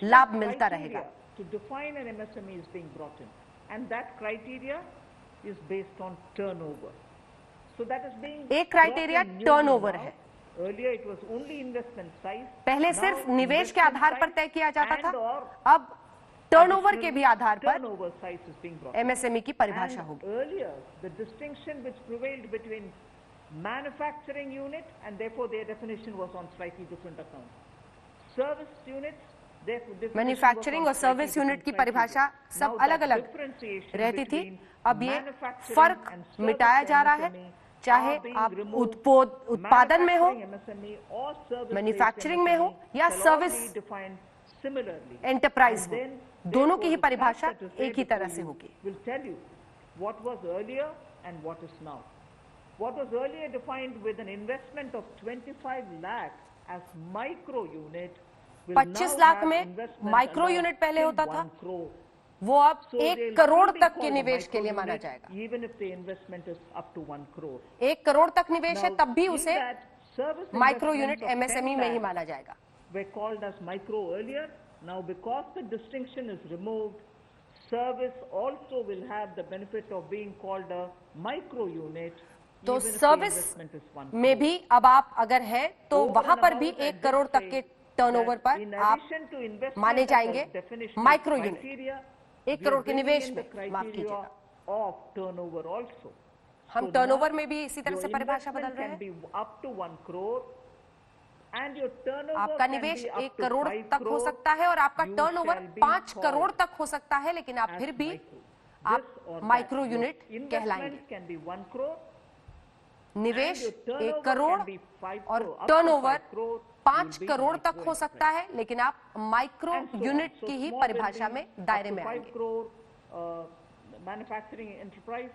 S2: लाभ मिलता रहेगा।
S1: To define an MSME is being brought in, and that criteria is based on turnover. So that is being
S2: एक क्राइटेरिया टर्नओवर है।
S1: Earlier it was only investment size.
S2: पहले सिर्फ निवेश के आधार पर तय किया जाता था, अब टर्नओवर के भी आधार पर
S1: turnover size is being brought.
S2: MSME की परिभाषा
S1: And
S2: होगी।
S1: earlier, the distinction which prevailed between manufacturing unit, and therefore their definition was on slightly different account. Service units, their definition
S2: manufacturing और
S1: was on
S2: service
S1: slightly
S2: unit की
S1: different
S2: परिभाषा
S1: criteria.
S2: सब
S1: Now that
S2: अलग-अलग
S1: differentiation
S2: रहती थी,
S1: between
S2: अब ये
S1: manufacturing
S2: फर्क
S1: and service
S2: मिटाया जा रहा है,
S1: MSME
S2: चाहे
S1: are being
S2: आप
S1: removed.
S2: उत्पादन में हो,
S1: Manufacturing MSME or service-based
S2: manufacturing में हो
S1: MSME
S2: या
S1: shall all
S2: service
S1: be defined similarly.
S2: Enterprise
S1: And
S2: हो,
S1: then,
S2: दोनों की ही
S1: therefore, the
S2: परिभाषा
S1: fact that
S2: एक ही तरह
S1: before
S2: से
S1: you
S2: होगी।
S1: will tell you what was earlier and what is now. What was earlier defined with an investment of 25 lakh as micro unit will
S2: 25
S1: now
S2: lakh
S1: have
S2: में
S1: investment
S2: micro
S1: under
S2: unit पहले
S1: till
S2: होता था,
S1: 1 crore.
S2: वो अब
S1: So
S2: 1
S1: they'll
S2: crore
S1: still be
S2: तक के
S1: called a
S2: निवेश के
S1: micro
S2: लिए माना
S1: unit,
S2: जाएगा।
S1: even if the investment is up to 1 crore.
S2: 1 crore तक निवेश है,
S1: Now,
S2: तब भी
S1: in
S2: उसे
S1: that, service
S2: micro
S1: investments
S2: unit
S1: of 10
S2: MSME में ही
S1: lakh
S2: माना जाएगा।
S1: were called as micro earlier. Now because the distinction is removed, service also will have the benefit of being called a micro unit.
S2: तो
S1: even if the
S2: service
S1: investment is 1
S2: में
S1: crore.
S2: भी अब आप अगर हैं तो
S1: Over
S2: वहां
S1: and
S2: पर भी
S1: above that,
S2: 1 करोड़
S1: this
S2: तक के
S1: says
S2: टर्नओवर
S1: that
S2: पर
S1: in
S2: आप
S1: addition to investment
S2: माने
S1: as a
S2: जाएंगे
S1: definition
S2: micro unit.
S1: criteria,
S2: 1
S1: we
S2: crore
S1: are
S2: के
S1: bringing
S2: निवेश
S1: in
S2: में,
S1: the
S2: माफ
S1: criteria
S2: कीजिएगा,
S1: of turnover also.
S2: हम
S1: So
S2: टर्नओवर
S1: now
S2: में भी इसी तरह
S1: your
S2: से परिभाषा बदल
S1: investment
S2: रहे
S1: can
S2: हैं।
S1: be up to 1 crore and your turnover
S2: आपका
S1: can
S2: निवेश
S1: be
S2: 1
S1: up to
S2: करोड़
S1: 5
S2: तक हो
S1: crore.
S2: सकता है और आपका
S1: You
S2: turnover
S1: shall be
S2: 5 crore
S1: called
S2: तक हो सकता है, लेकिन आप
S1: as
S2: फिर भी
S1: micro.
S2: आप
S1: This or
S2: micro
S1: that.
S2: Unit
S1: Your
S2: कहलाएंगे।
S1: investment can be 1 crore
S2: निवेश
S1: and your
S2: 1
S1: turnover
S2: crore
S1: can be 5
S2: और
S1: crore. Up to
S2: turnover
S1: 5 crore,
S2: 5
S1: you'll be
S2: crore तक
S1: micro
S2: हो सकता है, लेकिन आप micro
S1: and so on.
S2: Unit
S1: So
S2: की ही
S1: small
S2: परिभाषा
S1: building,
S2: में दायरे
S1: up to
S2: में
S1: 5
S2: आएंगे।
S1: crore, manufacturing enterprise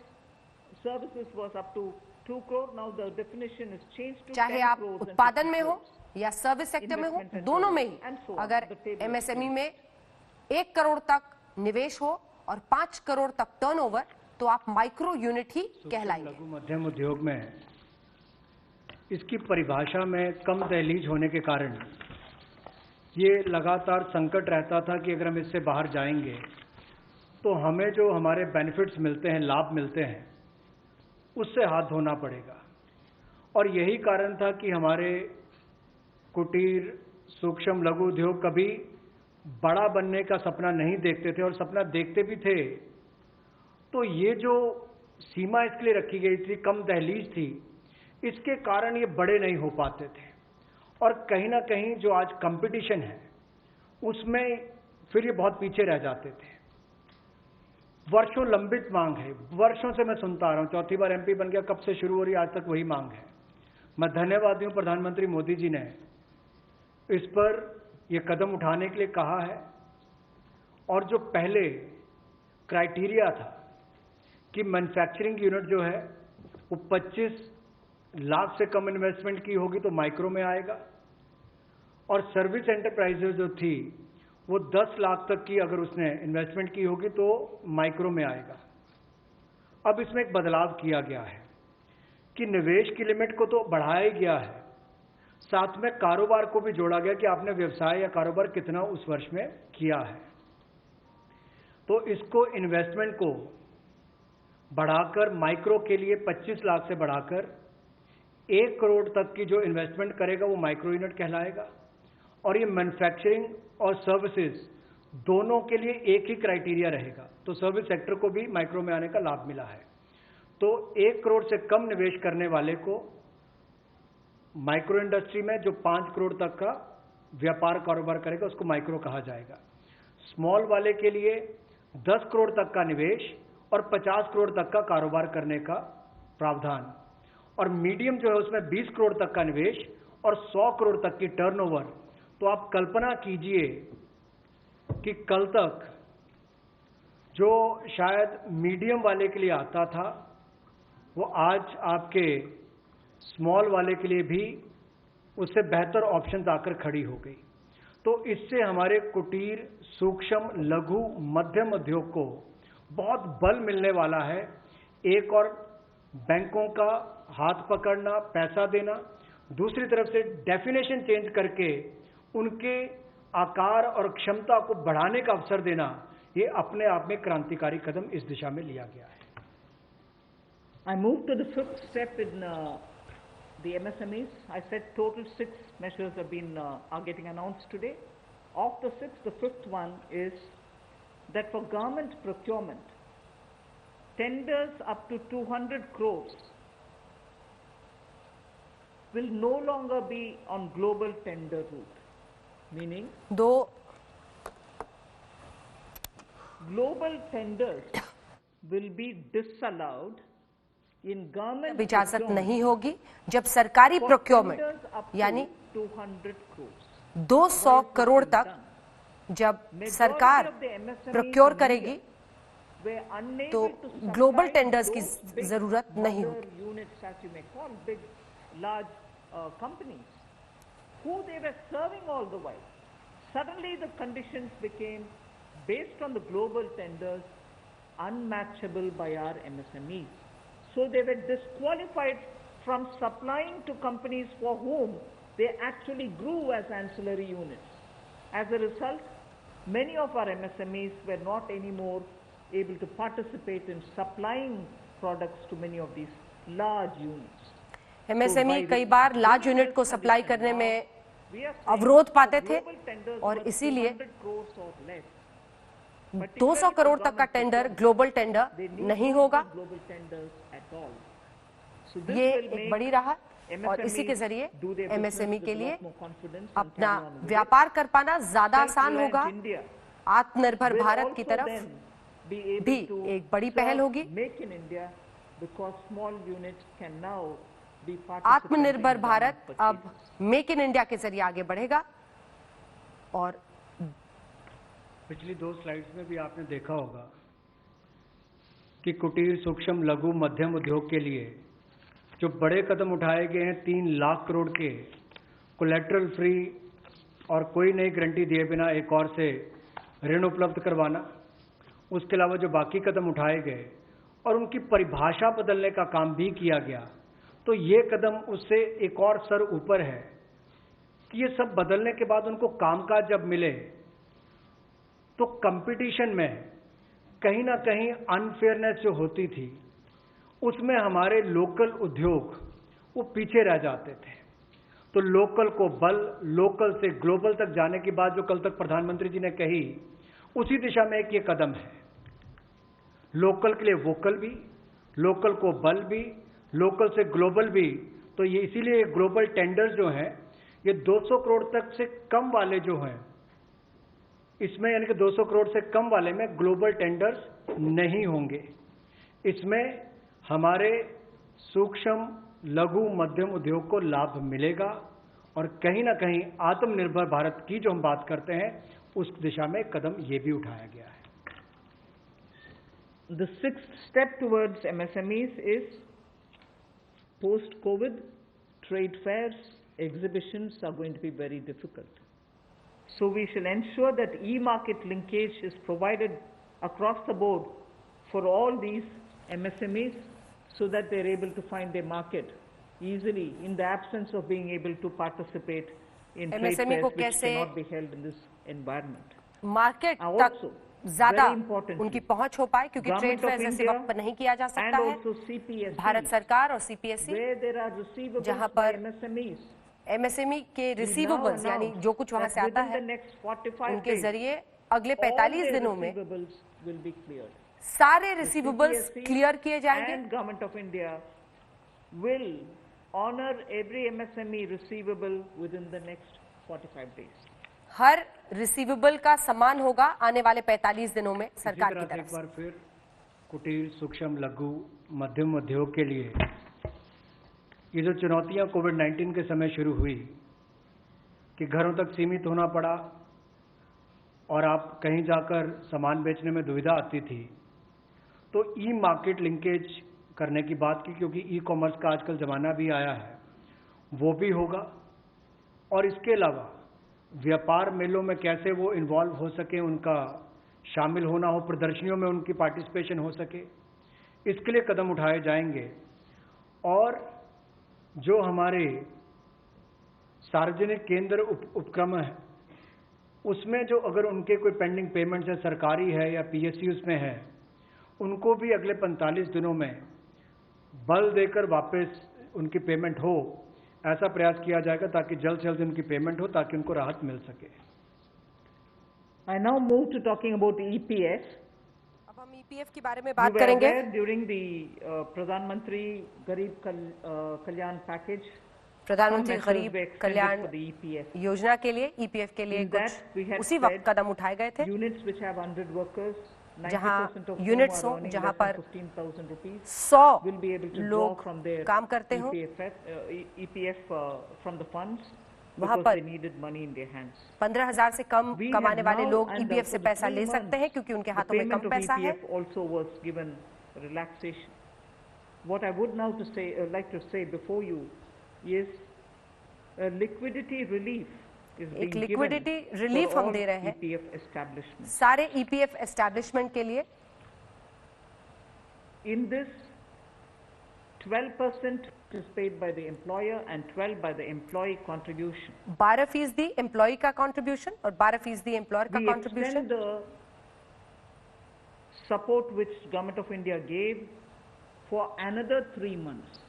S1: services was up to 2 crore. Now the definition is changed to
S2: चाहे
S1: 10
S2: आप
S1: crores and
S2: उत्पादन
S1: 50
S2: में हो
S1: crores.
S2: या सर्विस सेक्टर में हो,
S1: Investment and
S2: दोनों में
S1: turnover, and so
S2: he
S1: on.
S2: अगर
S1: The table is
S2: MSME
S1: clear.
S2: में 1 करोड़ तक निवेश हो और 5 करोड़ तक टर्नओवर, तो आप माइक्रो यूनिट ही कहलाएंगे।
S3: लघु मध्यम उद्योग में इसकी परिभाषा में कम दहलीज होने के कारण ये लगातार संकट रहता था कि अगर हम इससे बाहर जाएंगे तो हमें जो हमारे बेनिफिट्स मिलते हैं, लाभ मिलते हैं, उससे हाथ धोना पड़ेगा। और यही कारण था कि हमारे कुटीर सूक्ष्म लघु उद्योग कभी बड़ा बनने का सपना नहीं देखते थे, और सपना देखते भी थे तो ये जो सीमा इसके लिए रखी गई थी, कम दहलीज थी, इसके कारण ये बड़े नहीं हो पाते थे और कहीं ना कहीं जो आज कंपटीशन है उसमें फिर ये बहुत पीछे रह जाते थे। वर्षों लंबित मांग है, वर्षों से मैं सुनता आ रहा हूं, चौथी बार एमपी बन गया, कब से शुरू हो रही आज तक वही मांग है। मैं धन्यवादी हूं प्रधानमंत्री मोदी जी ने इस पर यह कदम उठाने के लिए कहा है। और जो पहले क्राइटेरिया था कि मैन्युफैक्चरिंग यूनिट जो है वो 25 लाख से कम इन्वेस्टमेंट की होगी तो माइक्रो में आएगा, और सर्विस एंटरप्राइजेज जो थी वो 10 लाख तक की अगर उसने इन्वेस्टमेंट की होगी तो माइक्रो में आएगा। अब इसमें एक बदलाव किया गया है कि निवेश की लिमिट को तो बढ़ाया गया है, साथ में कारोबार को भी जोड़ा गया कि आपने व्यवसाय या कारोबार कितना उस वर्ष में किया है। तो इसको इन्वेस्टमेंट को बढ़ाकर माइक्रो के लिए 25 लाख से बढ़ाकर 1 करोड़ तक की जो इन्वेस्टमेंट करेगा वो माइक्रो यूनिट कहलाएगा। और ये मैन्युफैक्चरिंग और सर्विसेज दोनों के लिए एक ही क्राइटेरिया रहेगा, तो सर्विस सेक्टर को भी माइक्रो में आने का लाभ मिला है। तो 1 करोड़ से कम निवेश करने वाले को माइक्रो इंडस्ट्री में जो 5 करोड़ तक का व्यापार कारोबार करेगा उसको माइक्रो कहा जाएगा। स्मॉल वाले के लिए 10 करोड़ तक का निवेश और 50 करोड़ तक का कारोबार करने का प्रावधान, और मीडियम जो है उसमें 20 करोड़ तक का निवेश और 100 करोड़ तक की टर्नओवर। तो आप कल्पना कीजिए कि कल तक जो शायद मीडियम वाले के लिए आता था वो आज आपके स्मॉल वाले के लिए भी उससे बेहतर ऑप्शंस आकर खड़ी हो गई। तो इससे हमारे कुटीर, सूक्ष्म, लघु, मध्यम उद्योग को बहुत बल मिलने वाला है। एक और बैंकों का हाथ पकड़ना, पैसा देना, दूसरी तरफ से डेफिनेशन चेंज करके उनके आकार और क्षमता को बढ़ाने का अवसर देना, ये अपने आप में क्रांतिकारी कदम इस दिशा में लिया गया है।
S1: I move to the fifth step in the MSMEs. I said total 6 measures have been are getting announced today. Of the 6, the fifth one is that for government procurement, tenders up to 200 crores will no longer be on global tender route, meaning global tenders will be disallowed in government
S2: इजाजत नहीं होगी जब सरकारी procurement यानी
S1: 200 crores
S2: 200 crore तक जब सरकार procure करेगी तो ग्लोबल टेंडर्स की जरूरत नहीं होगी।
S1: units, as you may call, big, large companies, who they were serving all the while. Suddenly the conditions became, based on the global tenders, unmatchable by our MSMEs. So they were disqualified from supplying to companies for whom they actually grew as ancillary units. As a result, many of our MSMEs were not anymore able to participate in supplying products to many of these large units.
S2: MSME कई बार large unit को supply करने में अवरोध पाते थे और इसीलिए 200 करोड़ तक का टेंडर ग्लोबल टेंडर नहीं होगा। ये एक बड़ी राहत और इसी के जरिए MSME के लिए अपना व्यापार कर पाना ज्यादा आसान होगा। आत्मनिर्भर भारत की तरफ भी एक बड़ी पहल होगी। आत्मनिर्भर भारत अब मेक इन इंडिया के जरिए आगे बढ़ेगा। और
S3: पिछली 2 स्लाइड्स में भी आपने देखा होगा कि कुटीर, सूक्ष्म, लघु, मध्यम उद्योग के लिए जो बड़े कदम उठाए गए हैं, 3 लाख करोड़ के कोलेटरल फ्री और कोई नई गारंटी दिए बिना एक और से ऋण उपलब्ध करवाना, उसके अलावा जो बाकी कदम उठाए गए और उनकी परिभाषा बदलने का काम भी किया गया, तो ये कदम उससे एक और स्तर ऊपर है कि ये सब बदलने के बाद उनको कामकाज जब मिले तो कंपटीशन में कहीं ना कहीं अनफेयरनेस जो होती थी उसमें हमारे लोकल उद्योग वो पीछे रह जाते थे। तो लोकल को बल, लोकल से ग्लोबल तक जाने की बात जो कल तक प्रधानमंत्री जी ने कही, उसी दिशा में एक ये कदम है। लोकल के लिए वोकल भी, लोकल को बल भी, लोकल से ग्लोबल भी, तो ये इसीलिए ग्लोबल टेंडर्स जो हैं ये 200 करोड़ तक से कम वाले जो हैं, इसमें यानी कि 200 करोड़ से कम वाले में ग्लोबल टेंडर्स नहीं होंगे। इसमें हमारे सूक्ष्म लघु मध्यम उद्योग को लाभ मिलेगा और कहीं ना कहीं आत्मनिर्भर भारत की जो हम बात करते हैं उस दिशा में कदम ये भी उठाया गया है।
S1: The sixth step towards MSMEs is post-COVID trade fairs, exhibitions are going to be very difficult. So we shall ensure that e-market linkage is provided across the board for all these MSMEs so that they're able to find their market easily in the absence of being able to participate in trade fairs which cannot be held in this environment.
S2: Market तक ज्यादा उनकी पहुंच हो पाए क्योंकि trade fair ऐसे वक्त पर नहीं किया जा सकता है। भारत सरकार और CPSE जहां पर MSME के रिसीवेबल्स यानी जो कुछ वहां से आता है उनके जरिए अगले 45 दिनों में सारे रिसीवेबल्स क्लियर किए जाएंगे।
S1: Government of India will honor every MSME receivable within the next 45 days.
S2: Her receivable का समान होगा आने वाले 45 दिनों में सरकार की तरफ से।
S3: एक बार फिर कुटीर सूक्ष्म लघु मध्यम उद्योग के लिए ये जो चुनौतियां कोविड-19 के समय शुरू हुई कि घरों तक सीमित होना पड़ा और आप कहीं जाकर सामान बेचने में दुविधा आती थी, तो ई मार्केट लिंकेज करने की बात की क्योंकि ई कॉमर्स का आजकल ज़माना भी आया है, वो भी होगा। और इसके अलावा व्यापार मेलों में कैसे वो इन्वॉल्व हो सके, उनका शामिल होना हो, प्रदर्शनियों में उनकी पार्टिसिपेशन हो सके, इसके लिए कदम उठाए जाएंगे। और जो हमारे सार्वजनिक केंद्र उपक्रम है उसमें जो अगर उनके कोई पेंडिंग पेमेंट्स है, सरकारी है या PSUs में है, उनको भी अगले 45 दिनों में बल देकर वापस उनकी पेमेंट हो, ऐसा प्रयास किया जाएगा ताकि जल्द से जल्द उनकी पेमेंट हो ताकि उनको राहत मिल सके।
S1: I now move to talking about EPF.
S2: अब हम EPF के बारे में बात करेंगे।
S1: During the प्रधानमंत्री गरीब कल्याण पैकेज,
S2: प्रधानमंत्री गरीब कल्याण योजना के लिए EPF के लिए कुछ उसी वक्त कदम उठाए गए थे।
S1: Units which have 100 workers,
S2: जहां यूनिट्स हो, जहां पर 100 लोग काम करते हो,
S1: EPF from the funds
S2: वहां पर 15,000 से कम कमाने वाले लोग EPF से पैसा ले सकते हैं क्योंकि उनके हाथों में कम पैसा है।
S1: Also was given relaxation. What I would now like to say before you is a liquidity relief.
S2: एक लिक्विडिटी रिलीफ हम दे रहे हैं सारे EPF एस्टैब्लिशमेंट के लिए।
S1: In this 12% is paid by the employer and 12% by the employee contribution.
S2: 12% employ का contribution और 12% employer का contribution.
S1: The support which Government of India gave for another 3 months.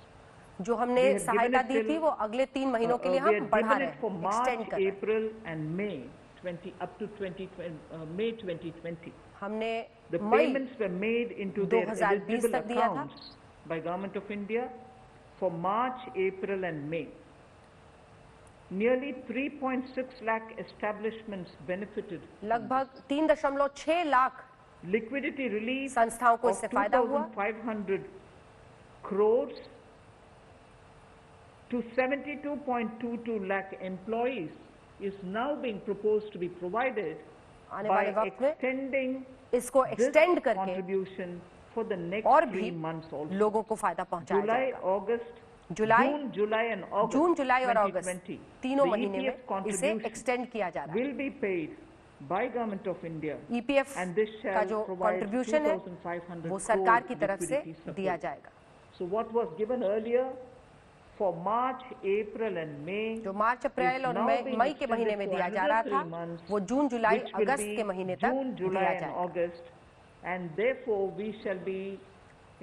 S2: जो हमने सहायता दी थी वो अगले 3 महीनों के लिए हम बढ़ा रहे हैं, एक्सटेंड कर रहे हैं।
S1: April and May 20 up to May 2020.
S2: हमने
S1: The payments were made into their eligible accounts by Government of India for March, April and May. Nearly 3.6 lakh establishments benefited.
S2: लगभग 3.6 लाख
S1: liquidity relief
S2: संस्थाओं को इससे फायदा हुआ।
S1: 2,500 crores to 72.22 lakh employees is now being proposed to be provided by extending
S2: इसको extend करके
S1: contribution for the next
S2: और
S1: 3
S2: भी
S1: months also.
S2: लोगों को फायदा पहुंचाया जाएगा।
S1: June, July and August.
S2: जून, जुलाई और अगस्त तीनों महीने में इसे एक्सटेंड किया जा रहा है।
S1: Will be paid by Government of India.
S2: EPF
S1: and this
S2: का
S1: shall
S2: जो
S1: provide
S2: कंट्रीब्यूशन है
S1: 2,500
S2: वो सरकार की
S1: crore
S2: तरफ से
S1: liquidity support.
S2: दिया जाएगा।
S1: So what was given earlier for March, April and May
S2: जो मार्च, अप्रैल और मई के महीने में दिया जा रहा था वो जून, जुलाई, अगस्त के महीने तक दिया जाएगा।
S1: And therefore we shall be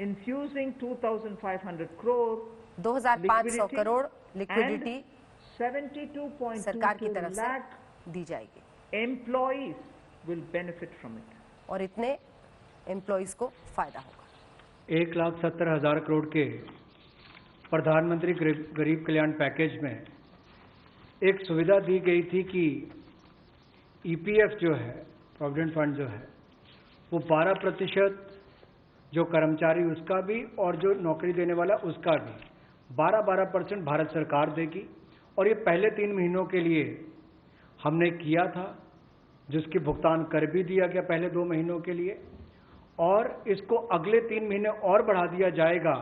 S1: infusing 2,500 crore
S2: 2,500 crore liquidity
S1: 72.22
S2: सरकार की तरफ से
S1: lakh
S2: दी जाएगी।
S1: employees will benefit from it.
S2: और इतने एम्प्लॉइज को फायदा होगा।
S3: 1,70,000 करोड़ के प्रधानमंत्री गरीब कल्याण पैकेज में एक सुविधा दी गई थी कि ईपीएफ जो है, प्रोविडेंट फंड जो है, वो 12% जो कर्मचारी उसका भी और जो नौकरी देने वाला उसका भी 12% भारत सरकार देगी। और ये पहले 3 महीनों के लिए हमने किया था, जिसकी भुगतान कर भी दिया गया पहले 2 महीनों के लिए, और इसको अगले 3 महीने और बढ़ा दिया जाएगा।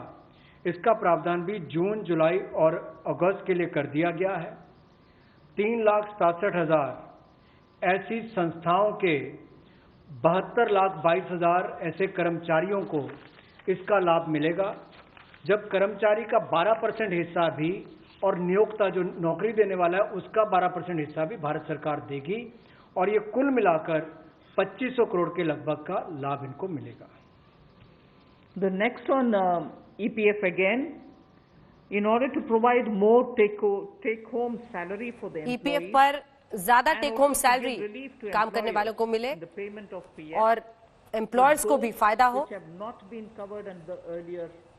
S3: इसका प्रावधान भी जून, जुलाई और अगस्त के लिए कर दिया गया है। 3,67,000 ऐसी संस्थाओं के 72,22,000 ऐसे कर्मचारियों को इसका लाभ मिलेगा। जब कर्मचारी का 12% हिस्सा भी और नियोक्ता जो नौकरी देने वाला है उसका 12% हिस्सा भी भारत सरकार देगी, और ये कुल मिलाकर 2500 करोड़ के लगभग का लाभ इनको मिलेगा।
S1: The next on EPF again, in order to provide more take-home salary for the employees,
S2: EPF पर ज्यादा टेक होम सैलरी काम करने वालों को मिले और एम्प्लॉयर्स को भी फायदा हो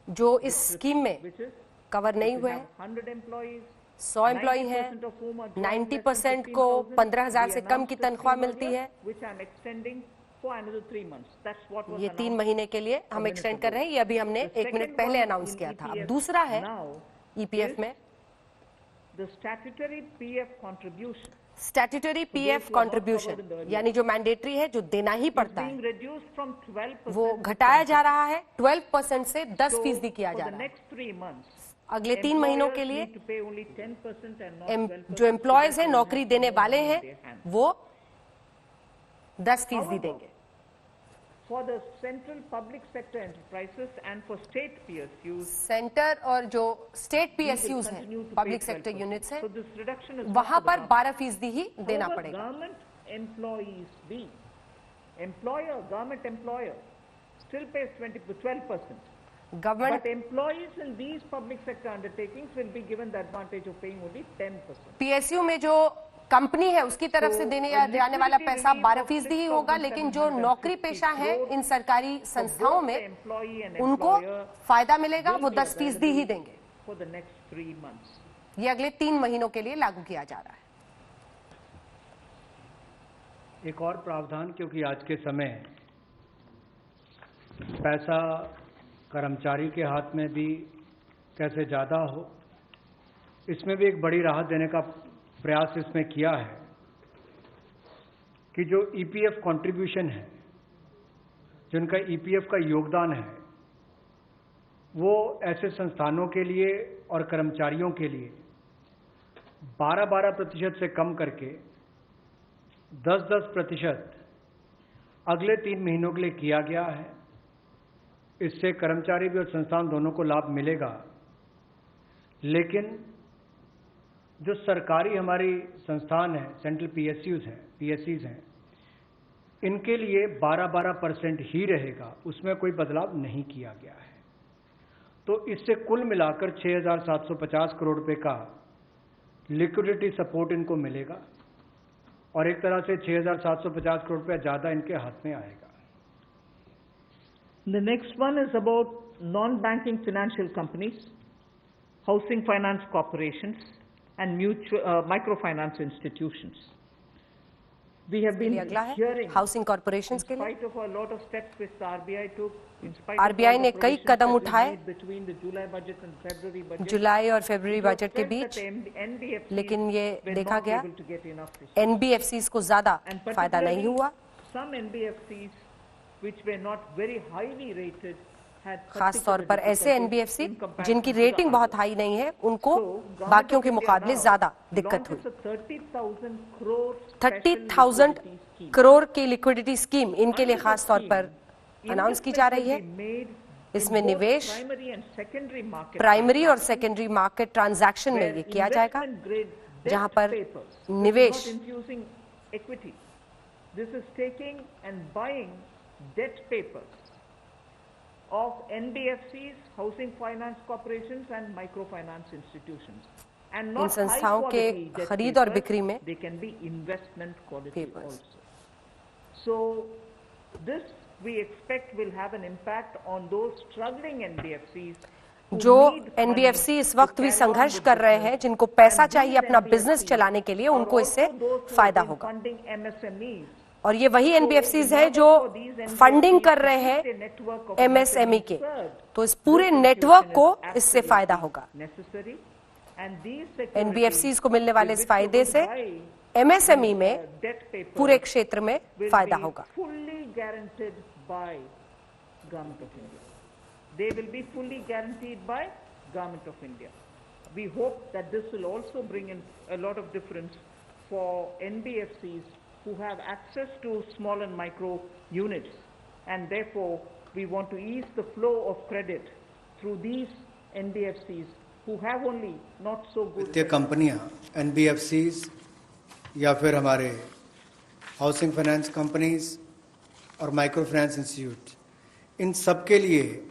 S2: जो इस स्कीम में कवर नहीं हुए हैं। 100 एम्प्लॉय हैं, 90% को 15,000 से कम की तनख्वाह मिलती है। ये 3 महीने के लिए हम एक्सटेंड कर रहे हैं। ये अभी हमने 1 मिनट पहले अनाउंस किया था। अब दूसरा है ईपीएफ में स्टैट्यूटरी पीएफ कंट्रीब्यूशन, यानी जो मैंडेटरी है, जो देना ही पड़ता है, वो घटाया जा रहा है। 12% से 10% किया जा रहा है। अगले 3 महीनों के लिए जो एम्प्लॉयज हैं, नौकरी देने वाले हैं, वो 10% देंगे।
S1: For the central public sector enterprises and for state PSUs,
S2: centre और जो स्टेट PSUs हैं, पब्लिक सेक्टर यूनिट्स हैं, वहां पर 12% ही देना पड़ेगा।
S1: Government employees be government employer still pays 12%.
S2: Government
S1: But employees in these public sector undertakings will be given the advantage of paying only 10%.
S2: PSU में जो कंपनी है उसकी तरफ से देने जाने वाला पैसा 12% ही होगा, लेकिन जो नौकरी पेशा है इन सरकारी संस्थाओं में उनको फायदा मिलेगा, वो 10% ही देंगे।
S1: For the next 3 months.
S2: ये अगले 3 महीनों के लिए लागू किया जा रहा है।
S3: एक और प्रावधान, क्योंकि आज के समय पैसा कर्मचारी के हाथ में भी कैसे ज़्यादा हो, इसमें भी एक बड़ी राहत देने का प्रयास इसमें किया है कि जो ईपीएफ कंट्रीब्यूशन है, जिनका ईपीएफ का योगदान है, वो ऐसे संस्थानों के लिए और कर्मचारियों के लिए 12% से कम करके 10% अगले 3 महीनों के लिए किया गया है। इससे कर्मचारी भी और संस्थान दोनों को लाभ मिलेगा। लेकिन जो सरकारी हमारी संस्थान है, सेंट्रल पीएससीज हैं, इनके लिए 12% ही रहेगा, उसमें कोई बदलाव नहीं किया गया है। तो इससे कुल मिलाकर 6,750 करोड़ रुपए का लिक्विडिटी सपोर्ट इनको मिलेगा और एक तरह से 6,750 करोड़ रुपया ज़्यादा इनके हाथ में आएगा।
S1: The next one is about non-banking financial companies, housing finance corporations, and microfinance institutions. We have been hearing,
S2: housing corporations के लिए,
S1: in spite of a lot of steps which the RBI took, in spite
S2: RBI
S1: of
S2: ने
S1: all the
S2: कई
S1: provisions
S2: Kadam
S1: that we
S2: उठाए
S1: made between the July budget and February budget,
S2: जुलाई और फरवरी
S1: it was
S2: budget के
S1: felt
S2: beach,
S1: that NBFCs
S2: लेकिन ये
S1: were
S2: देखा
S1: not
S2: गया
S1: able to get enough resources.
S2: NBFCs को ज्यादा
S1: And
S2: फायदा नहीं
S1: particularly
S2: हुआ।
S1: some NBFCs which were not very highly rated had
S2: खास तौर पर
S1: particular
S2: ऐसे
S1: difficulties
S2: एनबीएफसी
S1: in comparison
S2: जिनकी
S1: to the
S2: रेटिंग बहुत
S1: others.
S2: हाई नहीं है, उनको
S1: So, Government
S2: बाकियों
S1: of
S2: के
S1: India
S2: मुकाबले
S1: now
S2: ज्यादा दिक्कत हुई।
S1: launches a 30,000 crore
S2: 30,000
S1: special liquidity scheme.
S2: Crore की लिक्विडिटी स्कीम इनके लिए
S1: Under
S2: खास
S1: the
S2: तौर
S1: scheme,
S2: पर अनाउंस की जा रही है।
S1: investment will be made
S2: इसमें
S1: in both
S2: निवेश
S1: primary and secondary market
S2: primary और
S1: transactions,
S2: सेकेंडरी मार्केट ट्रांजैक्शन में
S1: where
S2: ये किया जाएगा,
S1: investment grade debt
S2: जहां पर
S1: papers, this is
S2: निवेश
S1: not infusing equity. This is taking and buying debt papers of NBFCs, housing finance corporations and microfinance institutions. And
S2: in
S1: not
S2: संस्थाओं
S1: high
S2: के
S1: quality debt
S2: खरीद और
S1: papers,
S2: बिक्री में
S1: they can be investment quality
S2: papers.
S1: also. So this we expect will have an impact on those struggling NBFCs
S2: जो NBFC इस वक्त भी संघर्ष कर रहे हैं, जिनको पैसा चाहिए अपना बिजनेस चलाने के लिए, उनको इससे फायदा होगा। और ये वही एनबीएफसीज हैं जो फंडिंग कर रहे हैं एमएसएमई के, तो इस पूरे नेटवर्क को इससे फायदा होगा। एनबीएफसीज को मिलने वाले इस फायदे से एमएसएमई में पूरे क्षेत्र में फायदा होगा।
S1: They will be fully guaranteed by Government of India. We hope that this will also bring in a lot of difference for NBFCs who have access to small and micro units, and therefore we want to ease the flow of credit through these NBFCs who have only not so good
S3: वित्तीय कंपनियां NBFCs या फिर हमारे housing finance companies और micro finance institute, इन सब के लिए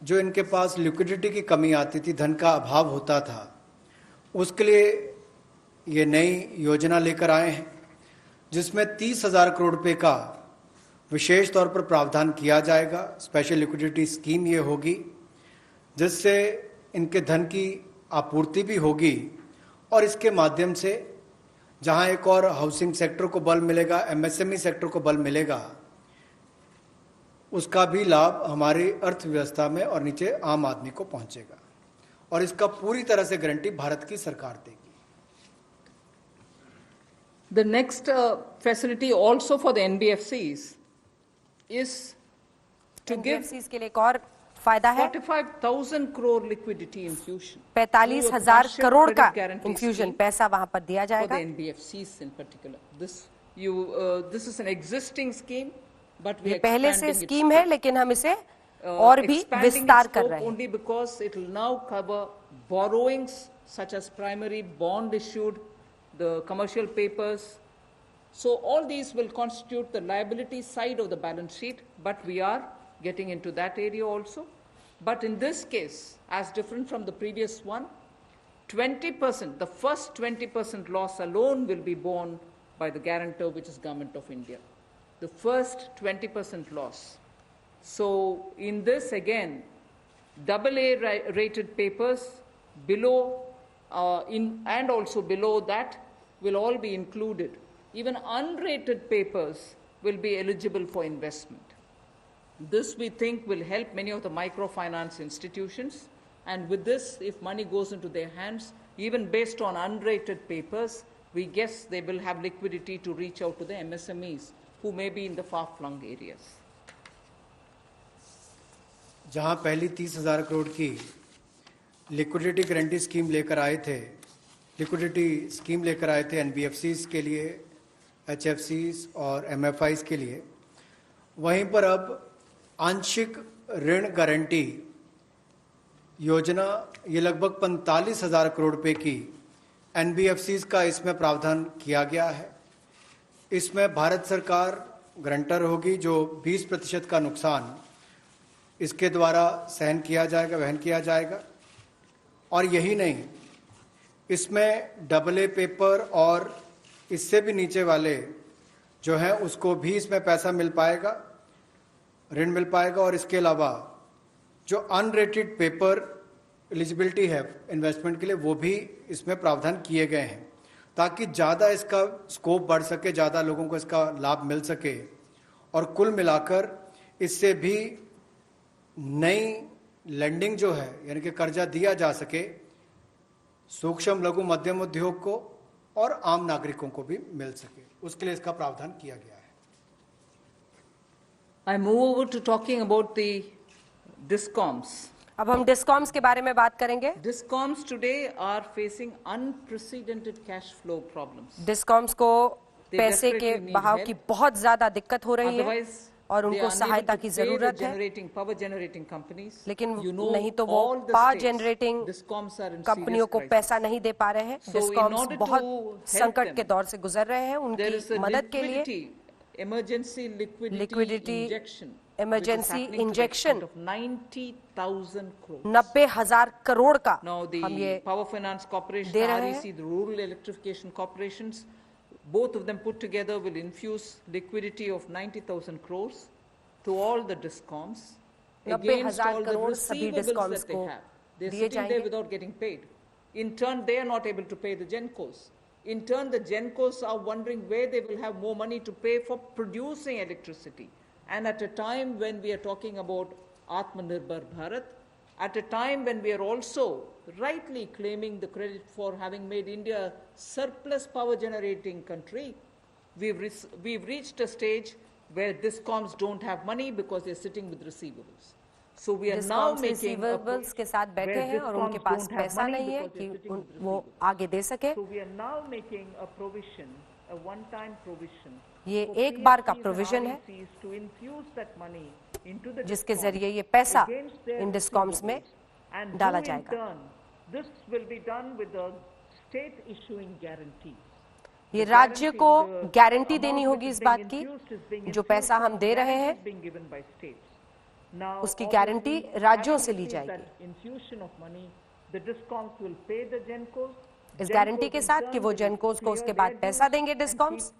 S3: जो इनके पास लिक्विडिटी की कमी आती थी, धन का अभाव होता था, उसके लिए ये नई योजना लेकर आए हैं जिसमें 30,000 करोड़ रुपए का विशेष तौर पर प्रावधान किया जाएगा। स्पेशल लिक्विडिटी स्कीम ये होगी जिससे इनके धन की आपूर्ति भी होगी और इसके माध्यम से जहां एक और हाउसिंग सेक्टर को बल मिलेगा, एमएसएमई सेक्टर को बल मिलेगा, उसका भी लाभ हमारी अर्थव्यवस्था में और नीचे आम आदमी को पहुंचेगा और इसका पूरी तरह से गारंटी भारत की सरकार देगी।
S1: The next facility also for the NBFCs is to give
S2: NBFCs के लिए एक और फायदा है
S1: 45,000 crore liquidity infusion,
S2: 45,000 करोड़ का इंफ्यूजन पैसा वहां पर दिया जाएगा।
S1: for the NBFCs in particular. This is an existing scheme.
S2: ये पहले से स्कीम है, लेकिन हम इसे और भी विस्तार कर रहे हैं।
S1: Only because it will now cover borrowings such as primary bond issued, the commercial papers. So all these will constitute the liability side of the balance sheet, but we are getting into that area also. But in this case, as different from the previous one, 20%, the first 20% loss alone will be borne by the guarantor, which is Government of India. The first 20% loss. So in this again, AA rated papers below and also below that will all be included. Even unrated papers will be eligible for investment. This we think will help many of the microfinance institutions, and with this, if money goes into their hands, even based on unrated papers, we guess they will have liquidity to reach out to the MSMEs who may be in the far-flung areas.
S3: जहां पहली 30,000 करोड़ की liquidity guarantee scheme लेकर आए थे, NBFCs के लिए, एचएफसीज और MFIs के लिए, वहीं पर अब आंशिक ऋण गारंटी योजना, ये लगभग 45,000 करोड़ रुपए की एनबीएफसीज का इसमें प्रावधान किया गया है। इसमें भारत सरकार गारंटर होगी, जो 20% का नुकसान इसके द्वारा वहन किया जाएगा। और यही नहीं, इसमें AA पेपर और इससे भी नीचे वाले जो हैं उसको भी इसमें पैसा मिल पाएगा, ऋण मिल पाएगा। और इसके अलावा जो अनरेटेड पेपर एलिजिबिलिटी है इन्वेस्टमेंट के लिए, वो भी इसमें प्रावधान किए गए हैं ताकि ज़्यादा इसका स्कोप बढ़ सके, ज़्यादा लोगों को इसका लाभ मिल सके और कुल मिलाकर इससे भी नई लेंडिंग जो है, यानी कि कर्जा दिया जा सके सूक्ष्म लघु मध्यम उद्योग को और आम नागरिकों को भी मिल सके, उसके लिए इसका प्रावधान किया गया है।
S1: I move over to talking about the DISCOMs.
S2: अब हम डिस्कॉम्स के बारे में बात करेंगे।
S1: DISCOMs today are facing unprecedented cash flow problems.
S2: Discoms को पैसे के बहाव की बहुत ज्यादा दिक्कत हो रही है और उनको सहायता की जरूरत है, लेकिन नहीं तो वो पावर जनरेटिंग कंपनियों को पैसा नहीं दे पा रहे हैं। डिस्कॉम्स बहुत संकट के दौर से गुजर रहे हैं। उनकी मदद के लिए लिक्विडिटी इमरजेंसी इंजेक्शन 90,000 करोड़ का हम ये
S1: पावर फाइनेंस कॉर्पोरेशन,
S2: दे रहे
S1: REC, the rural electrification corporations, both of them put together will infuse liquidity of 90,000 crores to all the DISCOMs.
S2: against all the
S4: receivables
S2: discoms
S4: that they
S2: को
S4: have. They're
S2: दिए
S4: sitting there
S2: जाएंगे।
S4: without getting paid. In turn, they are not able to pay the GenCos. In turn, the GenCos are wondering where they will have more money to pay for producing electricity. And at a time when we are talking about Atmanirbhar Bharat, at a time when we are also rightly claiming the credit for having made India a surplus power generating country, we've reached a stage where discoms don't have money because they're sitting with receivables. So we are now
S2: discoms
S4: making a
S2: receivables के साथ बैठे हैं और उनके पास पैसा नहीं है कि वो आगे दे सके।
S1: So we are now making a provision, a one-time provision.
S2: ये
S1: for
S2: एक बार का
S1: PSCs and
S2: प्रोविजन है
S1: RECs to infuse that money into the
S2: जिसके
S1: discoms
S2: जरिए ये पैसा
S1: against their
S2: इन डिस्कॉम्स में
S1: receivables, and
S2: डाला
S1: do in
S2: जाएगा।
S1: turn, this will be done with the state issuing guarantee.
S2: ये राज्य को गारंटी देनी होगी इस बात की जो पैसा हम दे रहे हैं उसकी गारंटी राज्यों से ली जाएगी इस गारंटी के साथ कि वो जेनकोस को उसके बाद पैसा देंगे डिस्कॉम्स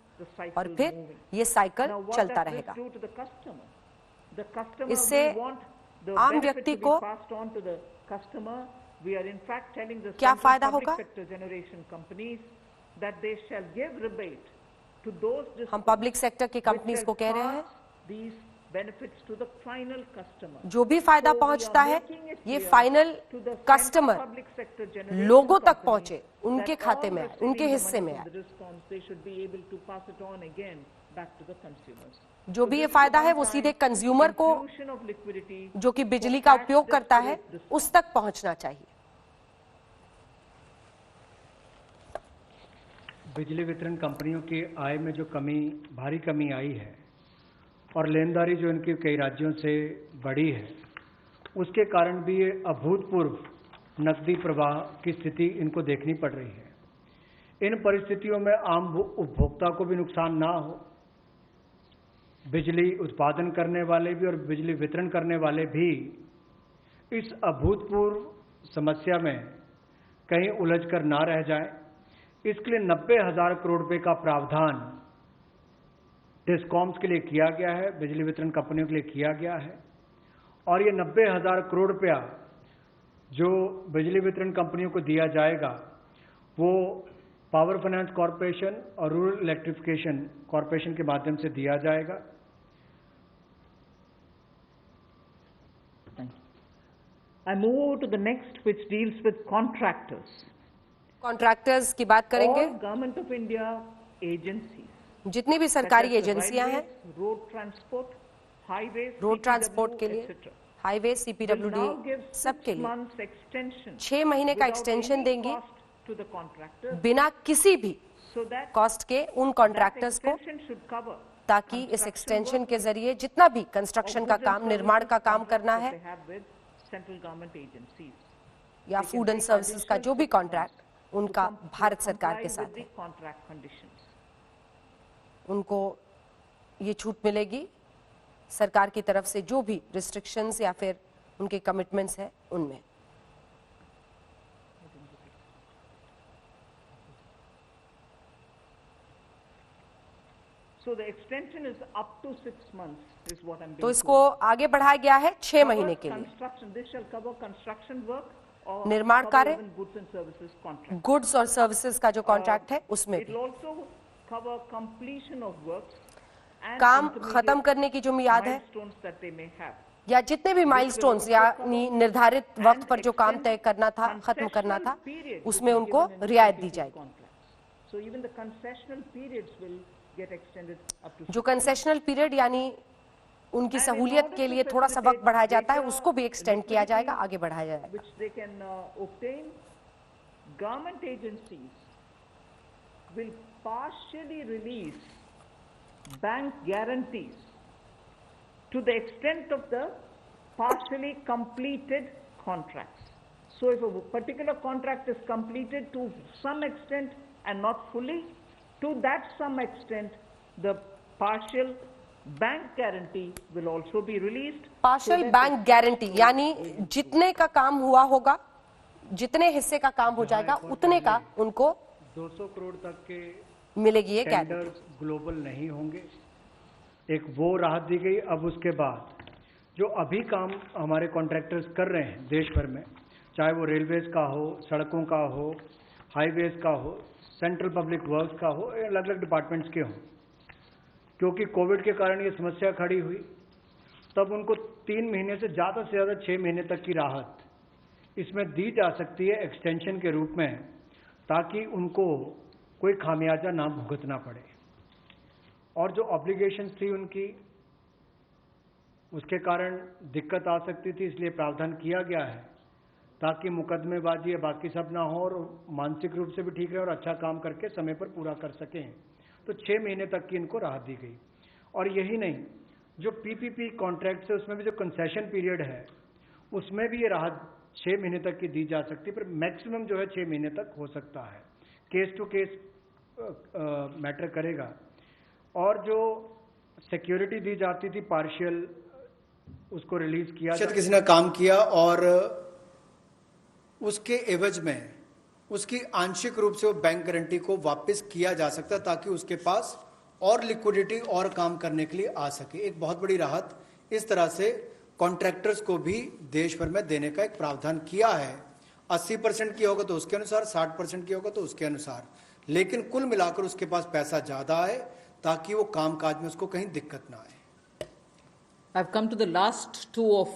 S2: और फिर ये साइकिल चलता रहेगा। इससे आम व्यक्ति को क्या फायदा होगा? हम पब्लिक सेक्टर की कंपनीज को कह रहे हैं जो भी फायदा पहुंचता है ये फाइनल कस्टमर लोगों तक पहुंचे, उनके खाते में आए, उनके हिस्से में आए। जो भी ये फायदा है वो सीधे कंज्यूमर को जो कि बिजली का उपयोग करता है उस तक पहुंचना चाहिए।
S3: बिजली वितरण कंपनियों की आय में जो भारी कमी आई है और लेनदारी जो इनके कई राज्यों से बढ़ी है उसके कारण भी ये अभूतपूर्व नकदी प्रवाह की स्थिति इनको देखनी पड़ रही है। इन परिस्थितियों में आम उपभोक्ता को भी नुकसान ना हो, बिजली उत्पादन करने वाले भी और बिजली वितरण करने वाले भी इस अभूतपूर्व समस्या में कहीं उलझकर ना रह जाएं, इसके लिए 90,000 करोड़ रुपए का प्रावधान डिस्कॉम्स के लिए किया गया है, बिजली वितरण कंपनियों के लिए किया गया है। और ये 90,000 करोड़ रुपया जो बिजली वितरण कंपनियों को दिया जाएगा वो पावर फाइनेंस कॉरपोरेशन और रूरल इलेक्ट्रिफिकेशन कॉरपोरेशन के माध्यम से दिया जाएगा।
S1: I move to the next, which deals with contractors.
S2: Contractors की बात करेंगे।
S1: All Government of India agencies,
S2: जितनी भी सरकारी एजेंसियां हैं,
S1: रोड ट्रांसपोर्ट
S2: के लिए, हाईवे, CPWD, सबके लिए 6 महीने का एक्सटेंशन देंगी बिना किसी भी कॉस्ट के उन कॉन्ट्रैक्टर्स को, ताकि इस एक्सटेंशन के जरिए जितना भी कंस्ट्रक्शन का काम, निर्माण का काम करना है या फूड एंड सर्विसेज का जो भी कॉन्ट्रैक्ट उनका भारत सरकार के साथ है, उनको ये छूट मिलेगी सरकार की तरफ से जो भी रिस्ट्रिक्शंस या फिर उनके कमिटमेंट्स हैं उनमें।
S1: So the extension is up to 6 months, is what I'm being
S2: तो इसको आगे बढ़ाया गया है 6 महीने के लिए।
S1: This shall cover construction work or
S2: निर्माण कार्य,
S1: goods and services contract.
S2: Goods और सर्विसेज का जो कॉन्ट्रैक्ट है उसमें
S1: It will also cover completion of works and
S2: काम खत्म करने की जो मियाद है
S1: milestones that they may have.
S2: या जितने भी माइलस्टोन्स यानी निर्धारित वक्त पर जो काम तय करना था, खत्म करना था, उसमें उनको रियायत दी जाएगी।
S1: So even the concessional periods will get extended up to
S2: जो कंसेशनल पीरियड यानी उनकी सहूलियत के लिए थोड़ा सा वक्त बढ़ाया जाता है उसको भी एक्सटेंड किया जाएगा, आगे बढ़ाया जाएगा।
S1: which they can obtain. Government agencies will partially release bank guarantees to the extent of the partially completed contracts. So if a particular contract is completed to some extent and not fully, to that some extent the partial bank guarantee will also be released.
S2: Partial bank guarantee यानी जितने का काम हुआ होगा, जितने हिस्से का काम हो जाएगा उतने का उनको
S3: 200 करोड़ तक के
S2: मिलेगी ये
S3: टेंडर ग्लोबल नहीं होंगे। एक वो राहत दी गई। अब उसके बाद जो अभी काम हमारे कॉन्ट्रैक्टर्स कर रहे हैं देश भर में, चाहे वो रेलवेज का हो, सड़कों का हो, हाईवेज का हो, सेंट्रल पब्लिक वर्क्स का हो, अलग अलग डिपार्टमेंट्स के हों, क्योंकि कोविड के कारण ये समस्या खड़ी हुई, तब उनको 3 महीने से ज़्यादा 6 महीने तक की राहत इसमें दी जा सकती है एक्सटेंशन के रूप में, ताकि उनको कोई खामियाजा ना भुगतना पड़े। और जो ऑब्लिगेशंस थी उनकी, उसके कारण दिक्कत आ सकती थी, इसलिए प्रावधान किया गया है ताकि मुकदमेबाजी या बाकी सब ना हो और मानसिक रूप से भी ठीक रहे और अच्छा काम करके समय पर पूरा कर सकें। तो 6 महीने तक की इनको राहत दी गई। और यही नहीं, जो पीपीपी कॉन्ट्रैक्ट्स है उसमें भी जो कंसेशन पीरियड है उसमें भी ये राहत 6 महीने तक की दी जा सकती है, पर मैक्सिमम जो है 6 महीने तक हो सकता है। केस टू केस मैटर करेगा। और जो सिक्योरिटी दी जाती थी पार्शियल, उसको रिलीज किया।
S5: शायद किसी ने काम किया और उसके एवज में उसकी आंशिक रूप से वो बैंक गारंटी को वापस किया जा सकता, ताकि उसके पास और लिक्विडिटी और काम करने के लिए आ सके। एक बहुत बड़ी राहत इस तरह से कॉन्ट्रैक्टर्स को भी देश भर में देने का एक प्रावधान किया है। 80% की होगा तो उसके अनुसार, 60% की होगा तो उसके अनुसार, लेकिन कुल मिलाकर उसके पास पैसा ज्यादा है ताकि वो काम काज में उसको कहीं दिक्कत ना आए।
S4: I've come to the last two of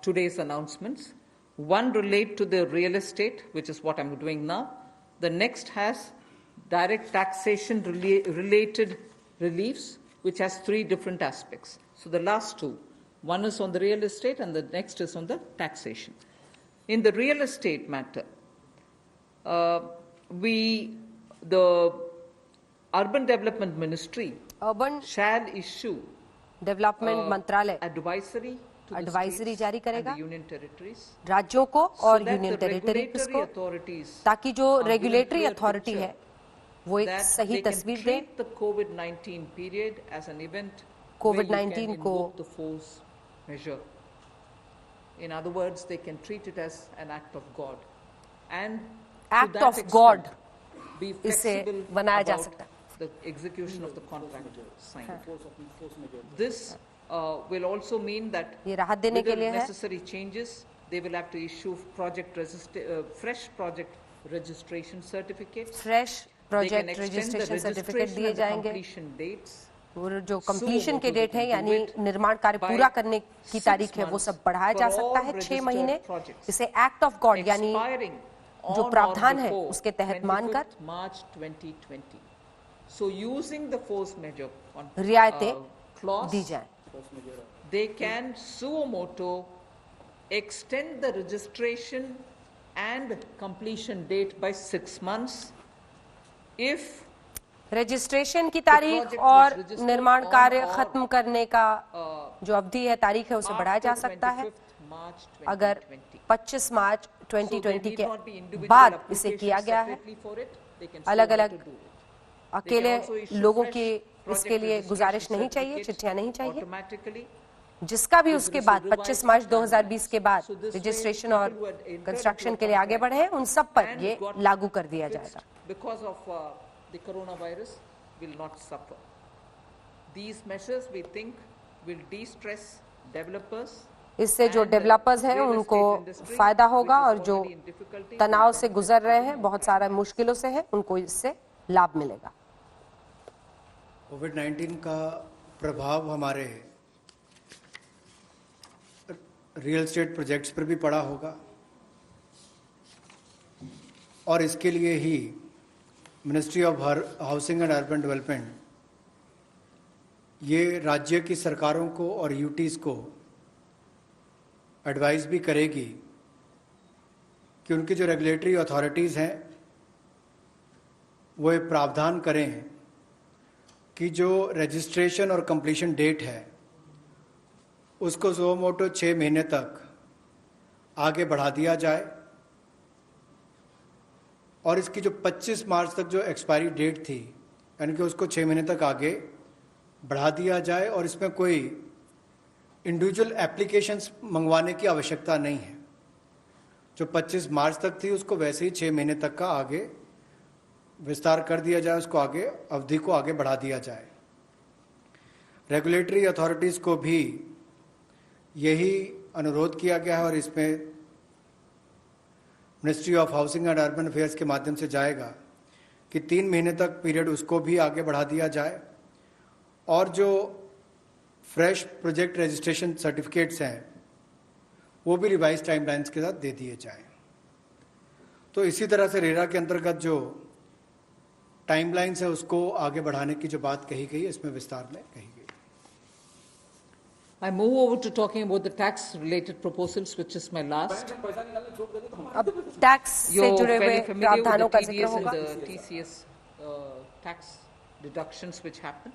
S4: today's announcements. One relate to the real estate, which is what I'm doing now. The next has direct taxation related reliefs, which has 3 different aspects. So the last two, one is on the real estate and the next is on the taxation. In the real estate matter, the Urban Development Ministry
S2: urban
S4: shall issue
S2: development मंत्रालय
S4: advisory to the
S2: advisory
S4: states
S2: जारी
S4: and
S2: करेगा
S4: the union territories,
S2: राज्यों को
S4: so
S2: और
S4: that
S2: union
S4: the
S2: territories
S4: regulatory
S2: को,
S4: authorities
S2: ताकि जो
S4: are given
S2: regulatory
S4: clear
S2: authority
S4: picture
S2: है वो एक
S4: that
S2: सही
S4: they can
S2: तस्वीर दे।
S4: treat the COVID-19 period as an event
S2: COVID-19
S4: where you can
S2: को
S4: invoke the force measure. In other words, they can treat it as an act of God, and
S2: Act
S4: to that
S2: of
S4: extent,
S2: God
S4: be
S2: इसे
S4: flexible
S2: बनाया जा
S4: about
S2: सकता है।
S4: the execution of the contract signed. This will also mean that
S2: ये राहत देने
S4: with
S2: के
S4: the
S2: लिए है।
S4: necessary changes, they will have to issue fresh project registration certificates.
S2: Fresh
S4: They can
S2: project
S4: extend the
S2: registration certificate
S4: registration
S2: दिए
S4: and the
S2: जाएंगे।
S4: completion dates.
S2: और जो
S4: So
S2: कंप्लीशन के
S4: what
S2: डेट
S4: they
S2: है
S4: can do
S2: यानी
S4: it
S2: निर्माण कार्य
S4: by
S2: पूरा करने की
S4: 6
S2: तारीख है वो
S4: months
S2: सब बढ़ाया जा
S4: for
S2: सकता
S4: all
S2: है 6
S4: registered
S2: महीने।
S4: projects
S2: इसे एक्ट ऑफ गॉड यानी
S4: expiring
S2: जो
S4: on
S2: प्रावधान
S4: or
S2: है
S4: before
S2: उसके तहत मानकर
S4: 25th March 2020. So using the force measure on
S2: रियायतें
S4: clause,
S2: दी जाए।
S4: they can suo moto extend the registration and completion date by 6 months if
S2: registration की तारीख
S4: project
S2: और
S4: was registered
S2: निर्माण
S4: on
S2: कार्य
S4: or
S2: खत्म करने का जो अवधि है, तारीख है, उसे बढ़ाया जा
S4: after
S2: सकता है
S4: 25th March
S2: अगर
S4: 2020.
S2: 25 मार्च
S4: So there
S2: 2020
S4: need
S2: के
S4: not be individual
S2: बाद इसे
S4: applications
S2: किया गया है।
S4: separately for it. They can
S2: अलग-अलग
S4: so do it.
S2: अकेले
S4: also issue
S2: लोगों
S4: fresh
S2: की
S4: project
S2: इसके लिए
S4: registration
S2: गुजारिश नहीं चाहिए,
S4: certificates
S2: चिट्ठियां नहीं चाहिए।
S4: automatically.
S2: जिसका भी उसके बाद
S4: revised
S2: 25 मार्च 2020 के बाद
S4: So this way,
S2: रजिस्ट्रेशन और
S4: people who had entered
S2: construction
S4: into a
S2: के लिए आगे
S4: contract
S2: बढ़े उन सब पर
S4: and
S2: ये
S4: got
S2: लागू कर दिया
S4: fixed
S2: जाएगा।
S4: because of the coronavirus will not suffer. These measures we think will de-stress developers.
S2: इससे जो
S4: and the
S2: डेवलपर्स हैं
S4: real
S2: उनको
S4: estate industry,
S2: फायदा
S4: which
S2: होगा
S4: is
S2: और जो
S4: already in difficulty,
S2: तनाव
S4: will
S2: से
S4: benefit
S2: गुजर रहे
S4: from
S2: हैं,
S4: it.
S2: बहुत सारा मुश्किलों से है, उनको इससे लाभ मिलेगा।
S5: कोविड-19 का प्रभाव हमारे रियल एस्टेट प्रोजेक्ट्स पर भी पड़ा होगा और इसके लिए ही ministry of housing and urban development ये राज्य की सरकारों को और यूटीज़ को एडवाइस भी करेगी कि उनकी जो रेगुलेटरी अथॉरिटीज़ हैं वो एक प्रावधान करें कि जो रजिस्ट्रेशन और कंप्लीशन डेट है उसको सुओ मोटो 6 महीने तक आगे बढ़ा दिया जाए और इसकी जो 25 मार्च तक जो एक्सपायरी डेट थी यानी कि उसको 6 महीने तक आगे बढ़ा दिया जाए और इसमें कोई इंडिविजुअल एप्लीकेशंस मंगवाने की आवश्यकता नहीं है। जो 25 मार्च तक थी उसको वैसे ही 6 महीने तक का आगे विस्तार कर दिया जाए, उसको आगे अवधि को आगे बढ़ा दिया जाए। रेगुलेटरी अथॉरिटीज़ को भी यही अनुरोध किया गया है और इसमें ministry of housing and urban affairs के माध्यम से जाएगा कि 3 महीने तक पीरियड उसको भी आगे बढ़ा दिया जाए और जो फ्रेश प्रोजेक्ट रजिस्ट्रेशन सर्टिफिकेट्स हैं वो भी रिवाइज टाइमलाइंस के साथ दे दिए जाएं। तो इसी तरह से रेरा के अंतर्गत जो टाइमलाइंस है उसको आगे बढ़ाने की जो बात कही गई है इसमें विस्तार में कही गई।
S4: I move over to talking about the tax-related proposals, which is my last.
S2: अब टैक्स से
S4: You're
S2: जुड़े हुए
S4: fairly familiar with
S2: प्रावधानों
S4: the
S2: का जिक्र
S4: TDS
S2: होगा।
S4: and the TCS tax deductions which happen.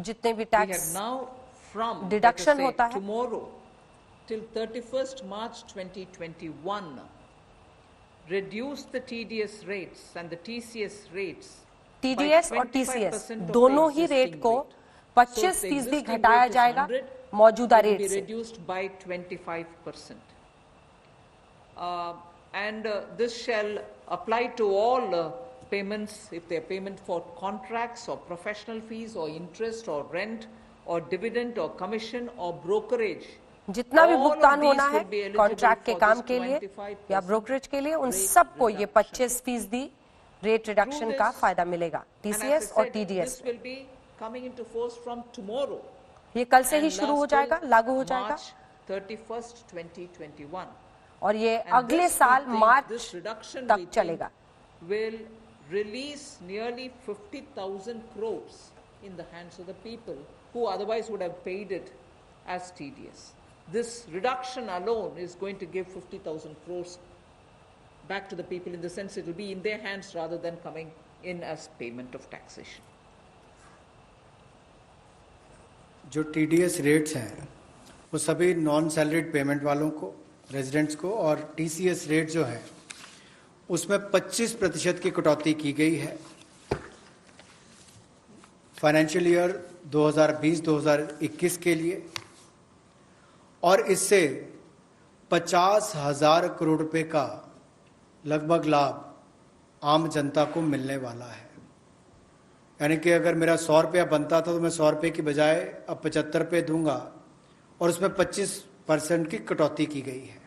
S2: जितने भी
S4: We have
S2: tax
S4: now from
S2: Deduction
S4: let us say,
S2: होता है।
S4: tomorrow till 31st March 2021 reduce the TDS rates and the TCS rates by
S2: TDS और
S4: 25%
S2: TCS
S4: of the
S2: दोनों ही
S4: existing
S2: rate को
S4: rate.
S2: 25%
S4: So if the existing
S2: घटाया
S4: rate is
S2: जाएगा
S4: 100,
S2: मौजूदा
S4: it will
S2: rate
S4: be
S2: से।
S4: reduced by 25%. And this shall apply to all payments, if they are payment for contracts or professional fees or interest or rent or dividend or commission or brokerage.
S2: जितना भी
S4: All of
S2: भुगतान
S4: these
S2: होना है
S4: will be eligible
S2: contract के
S4: for
S2: काम
S4: this
S2: के लिए
S4: 25%
S2: या ब्रोकरेज के लिए उन
S4: rate
S2: सबको ये
S4: reduction.
S2: 25% रेट रिडक्शन
S4: Through
S2: का
S4: this,
S2: फायदा मिलेगा
S4: And as I
S2: TCS और
S4: said,
S2: TDS
S4: this will be coming into force from tomorrow.
S2: ये कल से ही
S4: and
S2: शुरू हो
S4: last
S2: जाएगा,
S4: till
S2: लागू हो जाएगा
S4: March 31st, 2021.
S2: और ये
S4: And
S2: अगले
S4: this, we
S2: साल
S4: think,
S2: मार्च
S4: this reduction,
S2: तक
S4: we think,
S2: चलेगा।
S4: will release nearly 50,000 crores in the hands of the people who otherwise would have paid it as TDS. This reduction alone is going to give 50,000 crores back to the people, in the sense it will be in their hands rather than coming in as payment of taxation.
S5: जो TDS rates हैं वो सभी non salaried payment वालों को, residents को, और TCS rate जो है उसमें 25% की कटौती की गई है फाइनेंशियल ईयर 2020-2021 के लिए, और इससे 50,000 करोड़ रुपए का लगभग लाभ आम जनता को मिलने वाला है। यानी कि अगर मेरा 100 रुपया बनता था तो मैं 100 रुपये की बजाय अब 75 रुपये दूंगा और उसमें 25% की कटौती की गई है।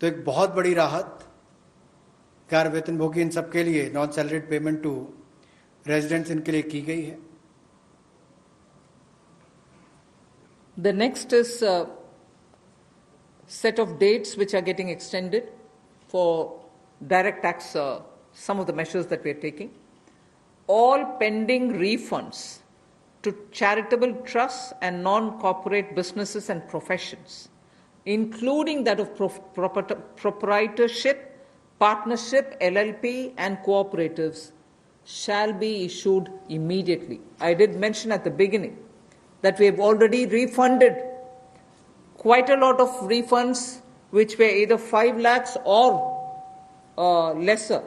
S5: तो एक बहुत बड़ी राहत गैर वेतनभोगी इन सब के लिए, non salaried payment to residents, इनके लिए की गई है।
S4: The next is a set of dates which are getting extended for direct tax, some of the measures that we are taking. All pending refunds to charitable trusts and non-corporate businesses and professions, including that of proprietorship, partnership, LLP and cooperatives, shall be issued immediately. I did mention at the beginning that we have already refunded quite a lot of refunds which were either 5 lakhs or lesser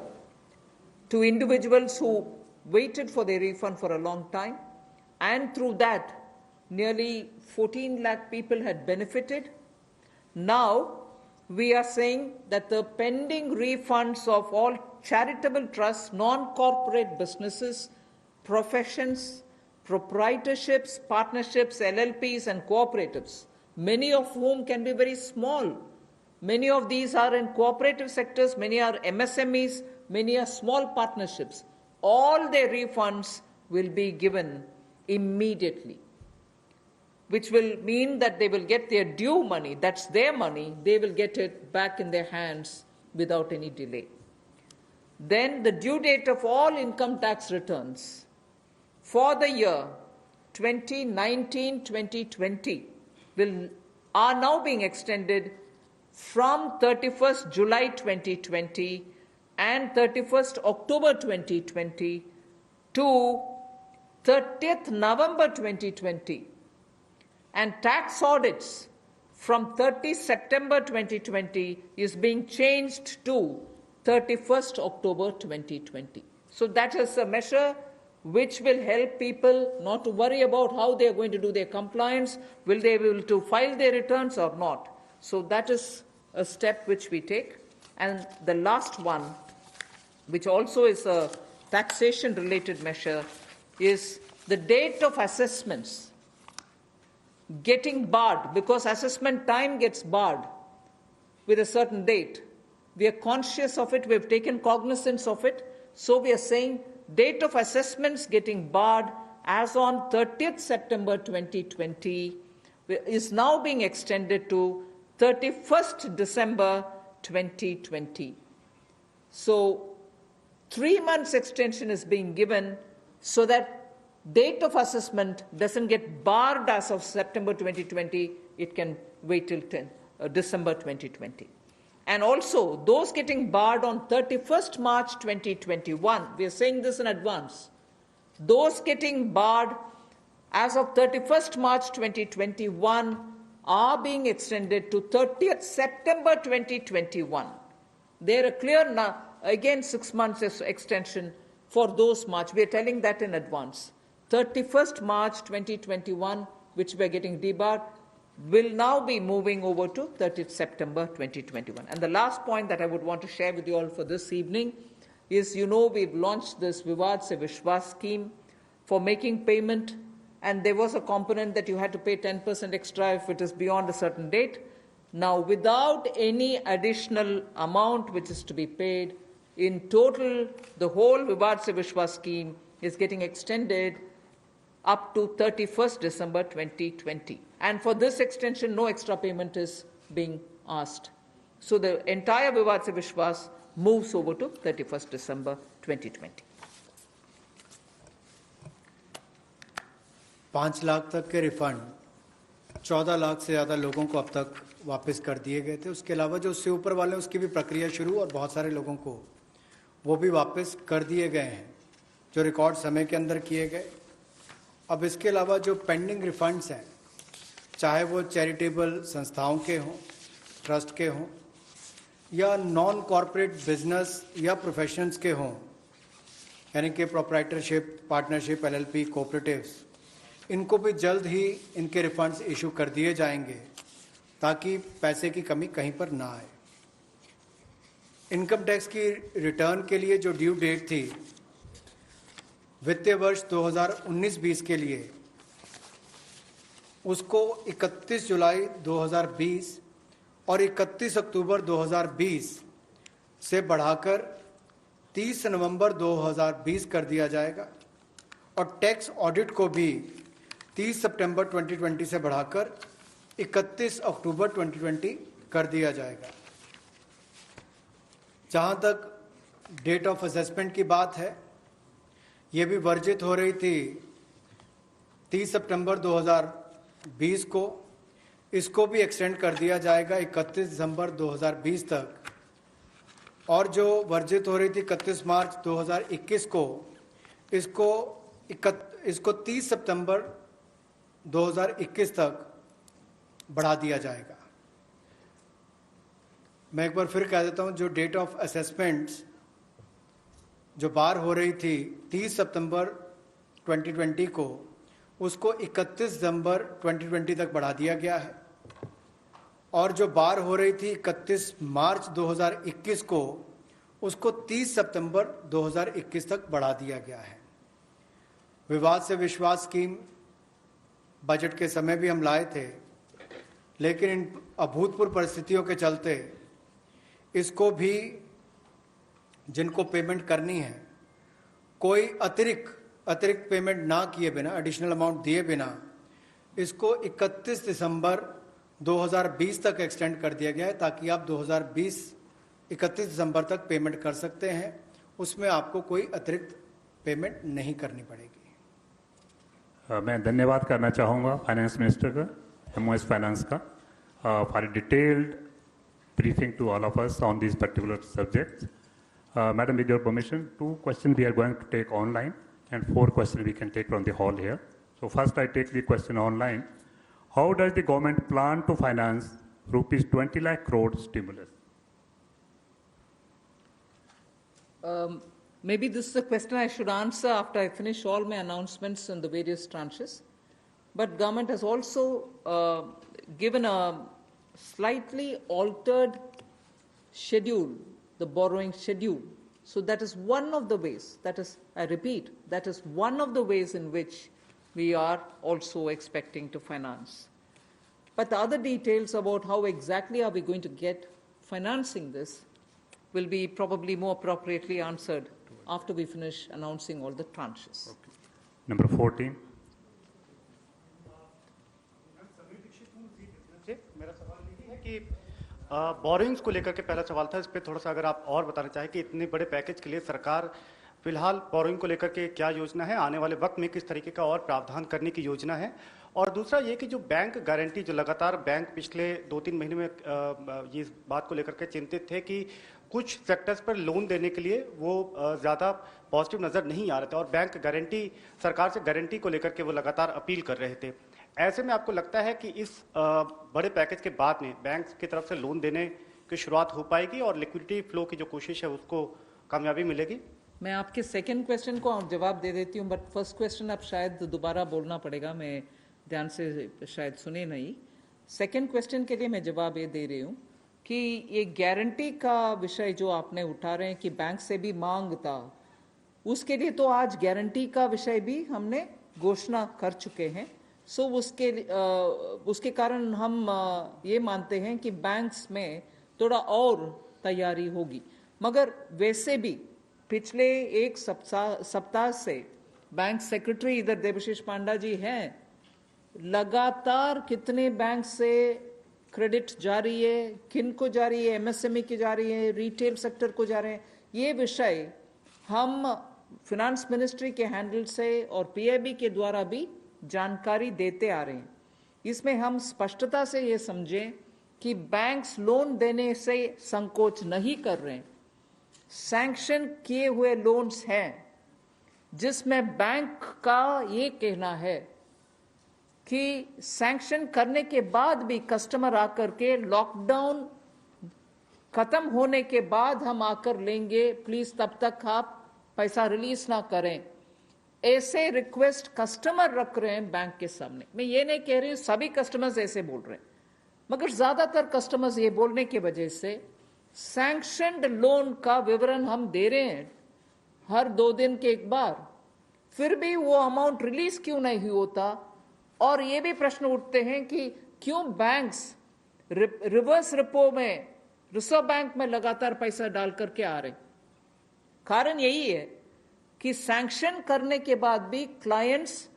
S4: to individuals who waited for their refund for a long time, and through that nearly 14 lakh people had benefited. Now we are saying that the pending refunds of all charitable trusts, non-corporate businesses, professions, proprietorships, partnerships, LLPs and cooperatives, many of whom can be very small. Many of these are in cooperative sectors, many are MSMEs, many are small partnerships. All their refunds will be given immediately, which will mean that they will get their due money, that's their money, they will get it back in their hands without any delay. Then the due date of all income tax returns for the year 2019-2020 are now being extended from 31st July 2020 and 31st October 2020 to 30th November 2020, and tax audits from 30 September 2020 is being changed to 31st October 2020. So that is a measure which will help people not to worry about how they are going to do their compliance, will they be able to file their returns or not. So that is a step which we take. And the last one, which also is a taxation related measure, is the date of assessments getting barred because assessment time gets barred with a certain date. We are conscious of it, we have taken cognizance of it, so we are saying date of assessments getting barred as on 30th September 2020 is now being extended to 31st December 2020. So 3 months extension is being given so that date of assessment doesn't get barred as of September 2020, it can wait till December 2020. And also, those getting barred on 31st March 2021, we are saying this in advance, those getting barred as of 31st March 2021 are being extended to 30th September 2021. They're a clear, again 6 months extension for those March. We are telling that in advance. 31st March 2021, which we are getting debarred, will now be moving over to 30th September 2021. And the last point that I would want to share with you all for this evening is, we've launched this Vivad Se Vishwas scheme for making payment, and there was a component that you had to pay 10% extra if it is beyond a certain date. Now, without any additional amount which is to be paid, in total, the whole Vivad Se Vishwas scheme is getting extended up to 31st December 2020. And for this extension, no extra payment is being asked. So the entire Vivad Se Vishwas moves over to 31st December 2020.
S5: 5 lakh तक के refund 14 lakh से ज़्यादा लोगों को अब तक वापस कर दिए गए थे। उसके अलावा जो उससे ऊपर वाले उसकी भी प्रक्रिया शुरू और बहुत सारे लोगों को वो भी वापस कर दिए गए हैं जो रिकॉर्ड समय के अंदर किए गए। अब इसके अलावा जो पेंडिंग रिफंड्स हैं, चाहे वो चैरिटेबल संस्थाओं के हों, ट्रस्ट के हों या नॉन कॉरपोरेट बिजनेस या प्रोफेशंस के हों, यानी कि प्रोप्राइटरशिप, पार्टनरशिप, एलएलपी, कोऑपरेटिव्स, इनको भी जल्द ही इनके रिफंड्स इशू कर दिए जाएंगे ताकि पैसे की कमी कहीं पर ना आए। इनकम टैक्स की रिटर्न के लिए जो ड्यू डेट थी वित्तीय वर्ष 2019-20 के लिए, उसको 31 जुलाई 2020 और 31 अक्टूबर 2020 से बढ़ाकर 30 नवंबर 2020 कर दिया जाएगा और टैक्स ऑडिट को भी 30 सितंबर 2020 से बढ़ाकर 31 अक्टूबर 2020 कर दिया जाएगा। जहां तक डेट ऑफ असेसमेंट की बात है, ये भी वर्जित हो रही थी 30 सितंबर 2020 को, इसको भी एक्सटेंड कर दिया जाएगा 31 दिसंबर 2020 तक, और जो वर्जित हो रही थी 31 मार्च 2021 को, इसको 30 सितंबर 2021 तक बढ़ा दिया जाएगा। मैं एक बार फिर कह देता हूं, जो डेट ऑफ असेसमेंट्स जो बार हो रही थी 30 सितंबर 2020 को, उसको 31 दिसंबर 2020 तक बढ़ा दिया गया है, और जो बार हो रही थी 31 मार्च 2021 को, उसको 30 सितंबर 2021 तक बढ़ा दिया गया है। विवाद से विश्वास स्कीम बजट के समय भी हम लाए थे, लेकिन इन अभूतपूर्व परिस्थितियों के चलते इसको भी, जिनको पेमेंट करनी है, कोई अतिरिक्त पेमेंट ना किए बिना, एडिशनल अमाउंट दिए बिना, इसको 31 दिसंबर 2020 तक एक्सटेंड कर दिया गया है ताकि आप 2020 31 दिसंबर तक पेमेंट कर सकते हैं। उसमें आपको कोई अतिरिक्त पेमेंट नहीं करनी पड़ेगी।
S6: मैं धन्यवाद करना चाहूँगा फाइनेंस मिनिस्टर का, MOS फाइनेंस का, for a detailed briefing to all of us on these particular subjects. Madam, with your permission, 2 questions we are going to take online and 4 questions we can take from the hall here. So first I take the question online. How does the government plan to finance rupees 20 lakh crore stimulus?
S4: Maybe this is a question I should answer after I finish all my announcements on the various tranches. But government has also given a slightly altered schedule, the borrowing schedule. So that is one of the ways, that is, I repeat, that is one of the ways in which we are also expecting to finance. But the other details about how exactly are we going to get financing this will be probably more appropriately answered after we finish announcing all the tranches.
S6: Number 14.
S7: मेरा सवाल ये है कि borings को लेकर के पहला सवाल था, इस पे थोड़ा सा अगर आप और बताना चाहें कि इतने बड़े पैकेज के लिए सरकार फिलहाल बोरिंग को लेकर के क्या योजना है, आने वाले वक्त में किस तरीके का और प्रावधान करने की योजना है। और दूसरा ये कि जो बैंक गारंटी, जो लगातार बैंक पिछले 2-3 महीने में ये इस बात को लेकर के चिंतित थे कि कुछ सेक्टर्स पर लोन देने के लिए वो ज़्यादा पॉजिटिव नज़र नहीं आ रहे थे और बैंक गारंटी, सरकार से गारंटी को लेकर के वो लगातार अपील कर रहे थे। ऐसे में आपको लगता है कि इस बड़े पैकेज के बाद में बैंक की तरफ से लोन देने की शुरुआत हो पाएगी और लिक्विडिटी फ्लो की जो कोशिश है उसको कामयाबी मिलेगी?
S4: मैं आपके सेकंड क्वेश्चन को जवाब दे देती हूँ, बट फर्स्ट क्वेश्चन अब शायद दोबारा बोलना पड़ेगा, मैं ध्यान से शायद सुने नहीं। सेकंड क्वेश्चन के लिए मैं जवाब ये दे रही हूँ कि ये गारंटी का विषय जो आपने उठा रहे हैं कि बैंक से भी मांग था, उसके लिए तो आज गारंटी का विषय भी हमने घोषणा कर चुके हैं। सो उसके कारण हम ये मानते हैं कि बैंक्स में थोड़ा और तैयारी होगी। मगर वैसे भी पिछले एक सप्ताह से बैंक सेक्रेटरी इधर देवशीष पांडा जी हैं, लगातार कितने बैंक से क्रेडिट जा रही है, किन को जा रही है, एमएसएमई की जा रही है, रिटेल सेक्टर को जा रहे हैं, ये विषय हम फिनेंस मिनिस्ट्री के हैंडल से और पीआईबी के द्वारा भी जानकारी देते आ रहे हैं। इसमें हम स्पष्टता से ये समझें कि बैंक्स लोन देने से संकोच नहीं कर रहे हैं। सैंक्शन किए हुए लोन्स हैं जिसमें बैंक का ये कहना है कि सैंक्शन करने के बाद भी कस्टमर आकर के लॉकडाउन खत्म होने के बाद हम आकर लेंगे, प्लीज तब तक आप पैसा रिलीज ना करें। ऐसे रिक्वेस्ट कस्टमर रख रहे हैं बैंक के सामने। मैं ये नहीं कह रही हूं सभी कस्टमर्स ऐसे बोल रहे हैं, मगर ज्यादातर कस्टमर्स ये बोलने की वजह से सैंक्शनड लोन का विवरण हम दे रहे हैं हर 2 दिन के एक बार, फिर भी वो अमाउंट रिलीज क्यों नहीं होता। और ये भी प्रश्न उठते हैं कि क्यों बैंक्स रिवर्स रिपो में, रिजर्व बैंक में लगातार पैसा डाल करके आ रहे। कारण यही है कि सैंक्शन करने के बाद भी क्लाइंट्स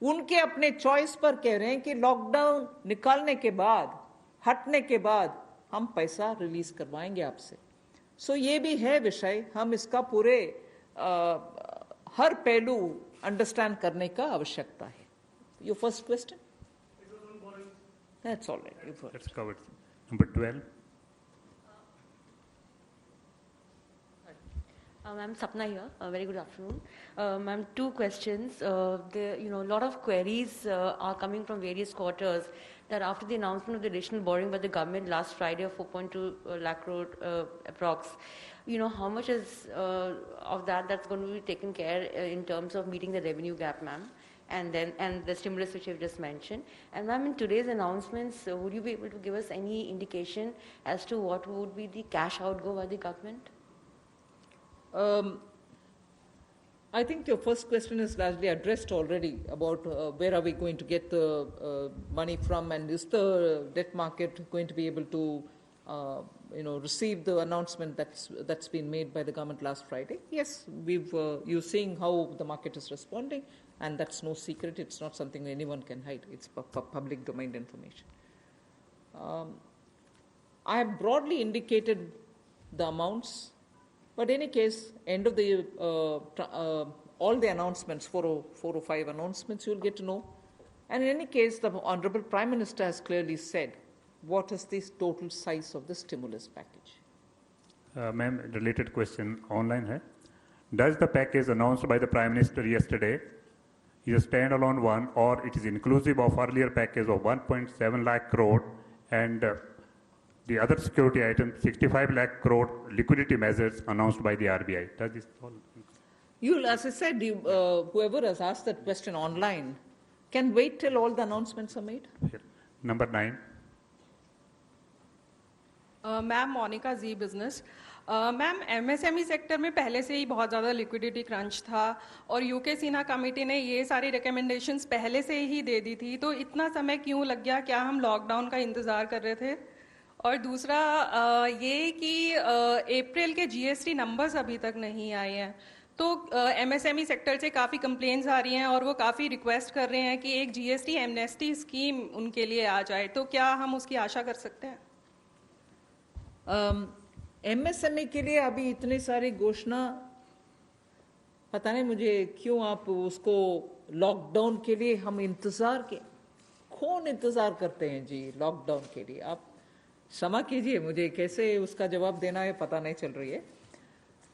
S4: उनके अपने चॉइस पर कह रहे हैं कि लॉकडाउन निकालने के बाद, हटने के बाद हम पैसा रिलीज करवाएंगे आपसे। सो ये भी है विषय, हम इसका पूरे हर पहलू अंडरस्टैंड करने का आवश्यकता है। Your first question? That's all right.
S6: That's covered. Number 12.
S8: I'm Sapna here. Very good afternoon. Ma'am, 2 questions. A lot of queries are coming from various quarters that after the announcement of the additional borrowing by the government last Friday of 4.2 lakh crore approx, how much is of that's going to be taken care in terms of meeting the revenue gap, ma'am? And the stimulus which you've just mentioned. And ma'am, in today's announcements, would you be able to give us any indication as to what would be the cash outgo by the government?
S4: I think your first question is largely addressed already about where are we going to get the money from, and is the debt market going to be able to receive the announcement that's been made by the government last Friday. Yes, you're seeing how the market is responding, and that's no secret. It's not something anyone can hide. It's public domain information. I have broadly indicated the amounts, but in any case, end of the all the announcements, 4 or 5 announcements, you'll get to know. And in any case, the Honorable Prime Minister has clearly said what is the total size of the stimulus package.
S6: Ma'am, related question online hai. Does the package announced by the Prime Minister yesterday is a standalone one, or it is inclusive of earlier package of 1.7 lakh crore and the other security item 65 lakh crore liquidity measures announced by the RBI? Does this all?
S4: As I said, whoever has asked that question online can wait till all the announcements are made.
S6: Number 9.
S9: Ma'am, Monica, Z Business. Ma'am, MSME sector में पहले से ही बहुत ज़्यादा liquidity crunch था और UK Sinha committee ने ये सारी रिकमेंडेशंस पहले से ही दे दी थी, तो इतना समय क्यों लग गया? क्या हम लॉकडाउन का इंतज़ार कर रहे थे? और दूसरा ये कि अप्रैल के जीएसटी नंबर्स अभी तक नहीं आए हैं, तो एमएसएमई सेक्टर से काफ़ी कंप्लेंट्स आ रही हैं और वो काफ़ी रिक्वेस्ट कर रहे हैं कि एक जीएसटी एमनेस्टी स्कीम उनके लिए आ जाए, तो क्या हम उसकी आशा कर सकते हैं?
S4: एमएसएमई के लिए अभी इतनी सारी घोषणा, पता नहीं मुझे क्यों आप उसको लॉकडाउन के लिए हम इंतजार के कौन इंतजार करते हैं जी लॉकडाउन के लिए? आप क्षमा कीजिए, मुझे कैसे उसका जवाब देना है पता नहीं चल रही है।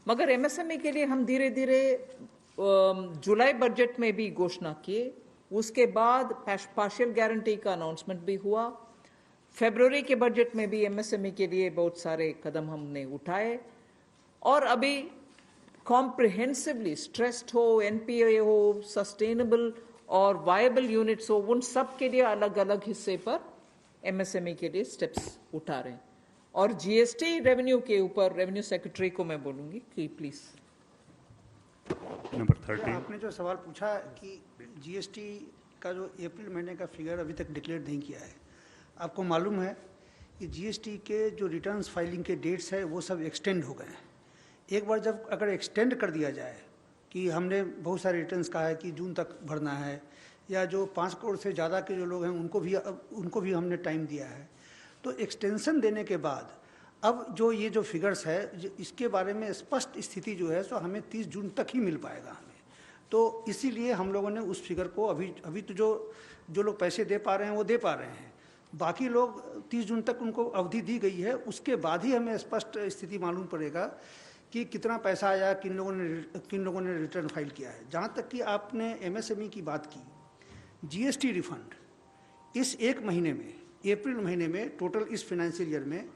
S4: मगर एमएसएमई के लिए हम धीरे धीरे जुलाई बजट में भी घोषणा किए, उसके बाद पार्शियल गारंटी का अनाउंसमेंट भी हुआ, फरवरी के बजट में भी एमएसएमई के लिए बहुत सारे कदम हमने उठाए, और अभी कॉम्प्रिहेंसिवली स्ट्रेस्ड हो, एनपीए हो, सस्टेनेबल और वायबल यूनिट्स हो, उन सब के लिए अलग अलग हिस्से पर एमएसएमई के लिए स्टेप्स उठा रहे हैं। और जीएसटी रेवेन्यू के ऊपर रेवेन्यू सेक्रेटरी को मैं बोलूंगी कि प्लीज।
S6: नंबर 13।
S10: आपने जो सवाल पूछा कि जीएसटी का जो अप्रैल महीने का फिगर अभी तक डिक्लेयर नहीं किया है, आपको मालूम है कि जीएसटी के जो रिटर्न्स फाइलिंग के डेट्स है वो सब एक्सटेंड हो गए हैं। एक बार जब अगर एक्सटेंड कर दिया जाए कि हमने बहुत सारे रिटर्न्स कहा है कि जून तक भरना है, या जो 5 करोड़ से ज़्यादा के जो लोग हैं उनको भी हमने टाइम दिया है, तो एक्सटेंशन देने के बाद अब जो ये जो फिगर्स है इसके बारे में स्पष्ट स्थिति जो है सो हमें 30 जून तक ही मिल पाएगा हमें। तो इसीलिए हम लोगों ने उस फिगर को अभी तो जो लोग पैसे दे पा रहे हैं वो दे पा रहे हैं, बाकी लोग 30 जून तक उनको अवधि दी गई है, उसके बाद ही हमें स्पष्ट स्थिति मालूम पड़ेगा कि कितना पैसा आया, किन लोगों ने रिटर्न फाइल किया है। जहाँ तक कि आपने एमएसएमई की बात की, जीएसटी रिफंड इस एक महीने में, अप्रैल महीने में टोटल इस फाइनेंशियल ईयर में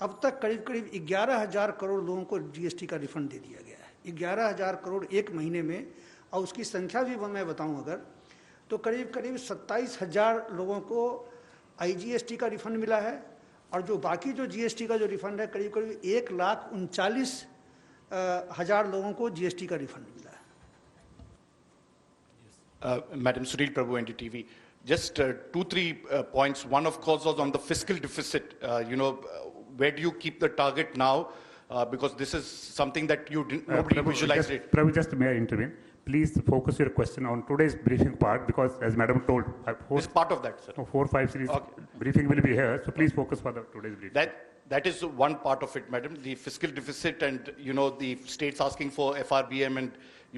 S10: अब तक करीब 11,000 करोड़ लोगों को जीएसटी का रिफंड दे दिया गया है। 11,000 करोड़ एक महीने में, और उसकी संख्या भी मैं बताऊं अगर तो करीब 27,000 लोगों को आईजीएसटी का रिफंड मिला है, और जो बाकी जो जीएसटी का जो रिफंड है करीब 1,39,000 लोगों को जीएसटी का रिफंड मिला है।
S11: Madam Sunil Prabhu, NDTV. Just 2-3 points. One, of course, was on the fiscal deficit. Where do you keep the target now? Because this is something that nobody visualized it.
S6: Prabhu, just may I intervene? Please focus your question on today's briefing part, because as Madam told,
S11: It's part of that, sir.
S6: 4-5 series briefing will be here, so please focus for the today's briefing.
S11: That is one part of it, Madam. The fiscal deficit and, the states asking for FRBM and,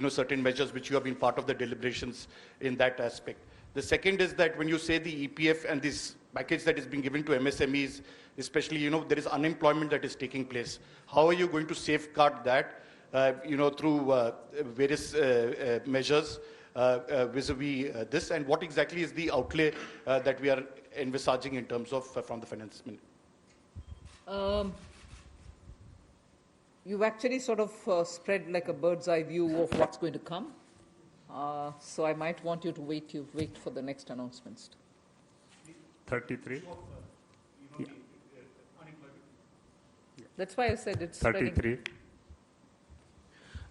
S11: certain measures which you have been part of the deliberations in that aspect. The second is that when you say the EPF and this package that is being given to MSMEs, especially, there is unemployment that is taking place. How are you going to safeguard that, through various measures vis-a-vis this? And what exactly is the outlay that we are envisaging in terms of from the finance ministry?
S4: You've actually sort of spread like a bird's eye view of what's going to come. So I might want you to wait for the next announcements.
S6: 33. Yeah.
S4: That's why I said it's 33.
S6: Spreading.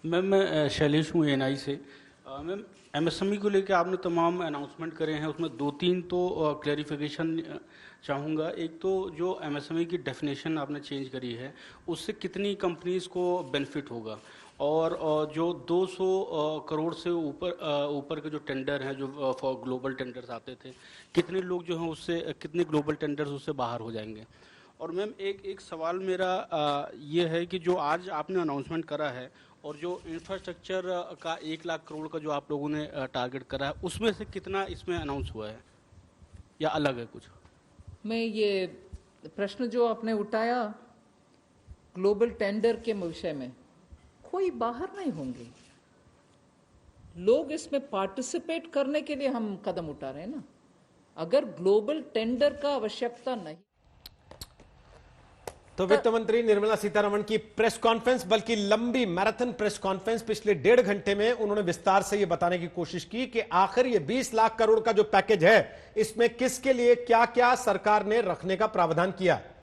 S12: Ma'am, मैं शैलेश हूँ NI से। Ma'am, MSME को लेकर आपने तमाम announcement करे हैं, उसमें 2-3 तो क्लैरिफिकेशन चाहूँगा। एक तो जो एमएसएमई की डेफिनेशन आपने चेंज करी है, उससे कितनी कंपनीज को बेनिफिट होगा, और जो 200 करोड़ से ऊपर के जो टेंडर हैं, जो फॉर ग्लोबल टेंडर्स आते थे, कितने लोग जो हैं उससे, कितने ग्लोबल टेंडर्स उससे बाहर हो जाएंगे। और मैम, एक सवाल मेरा ये है कि जो आज आपने अनाउंसमेंट करा है और जो इंफ्रास्ट्रक्चर का 1 लाख करोड़ का जो आप लोगों ने टारगेट करा है, उसमें से कितना इसमें अनाउंस हुआ है या अलग है कुछ?
S4: मैं ये प्रश्न जो आपने उठाया ग्लोबल टेंडर के विषय में, कोई बाहर नहीं होंगे, लोग इसमें पार्टिसिपेट करने के लिए हम कदम उठा रहे हैं ना। अगर ग्लोबल टेंडर का आवश्यकता नहीं,
S13: तो वित्त मंत्री निर्मला सीतारमण की प्रेस कॉन्फ्रेंस, बल्कि लंबी मैराथन प्रेस कॉन्फ्रेंस, पिछले 1.5 घंटे में उन्होंने विस्तार से यह बताने की कोशिश की कि आखिर ये 20 लाख करोड़ का जो पैकेज है, इसमें किसके लिए क्या क्या सरकार ने रखने का प्रावधान किया।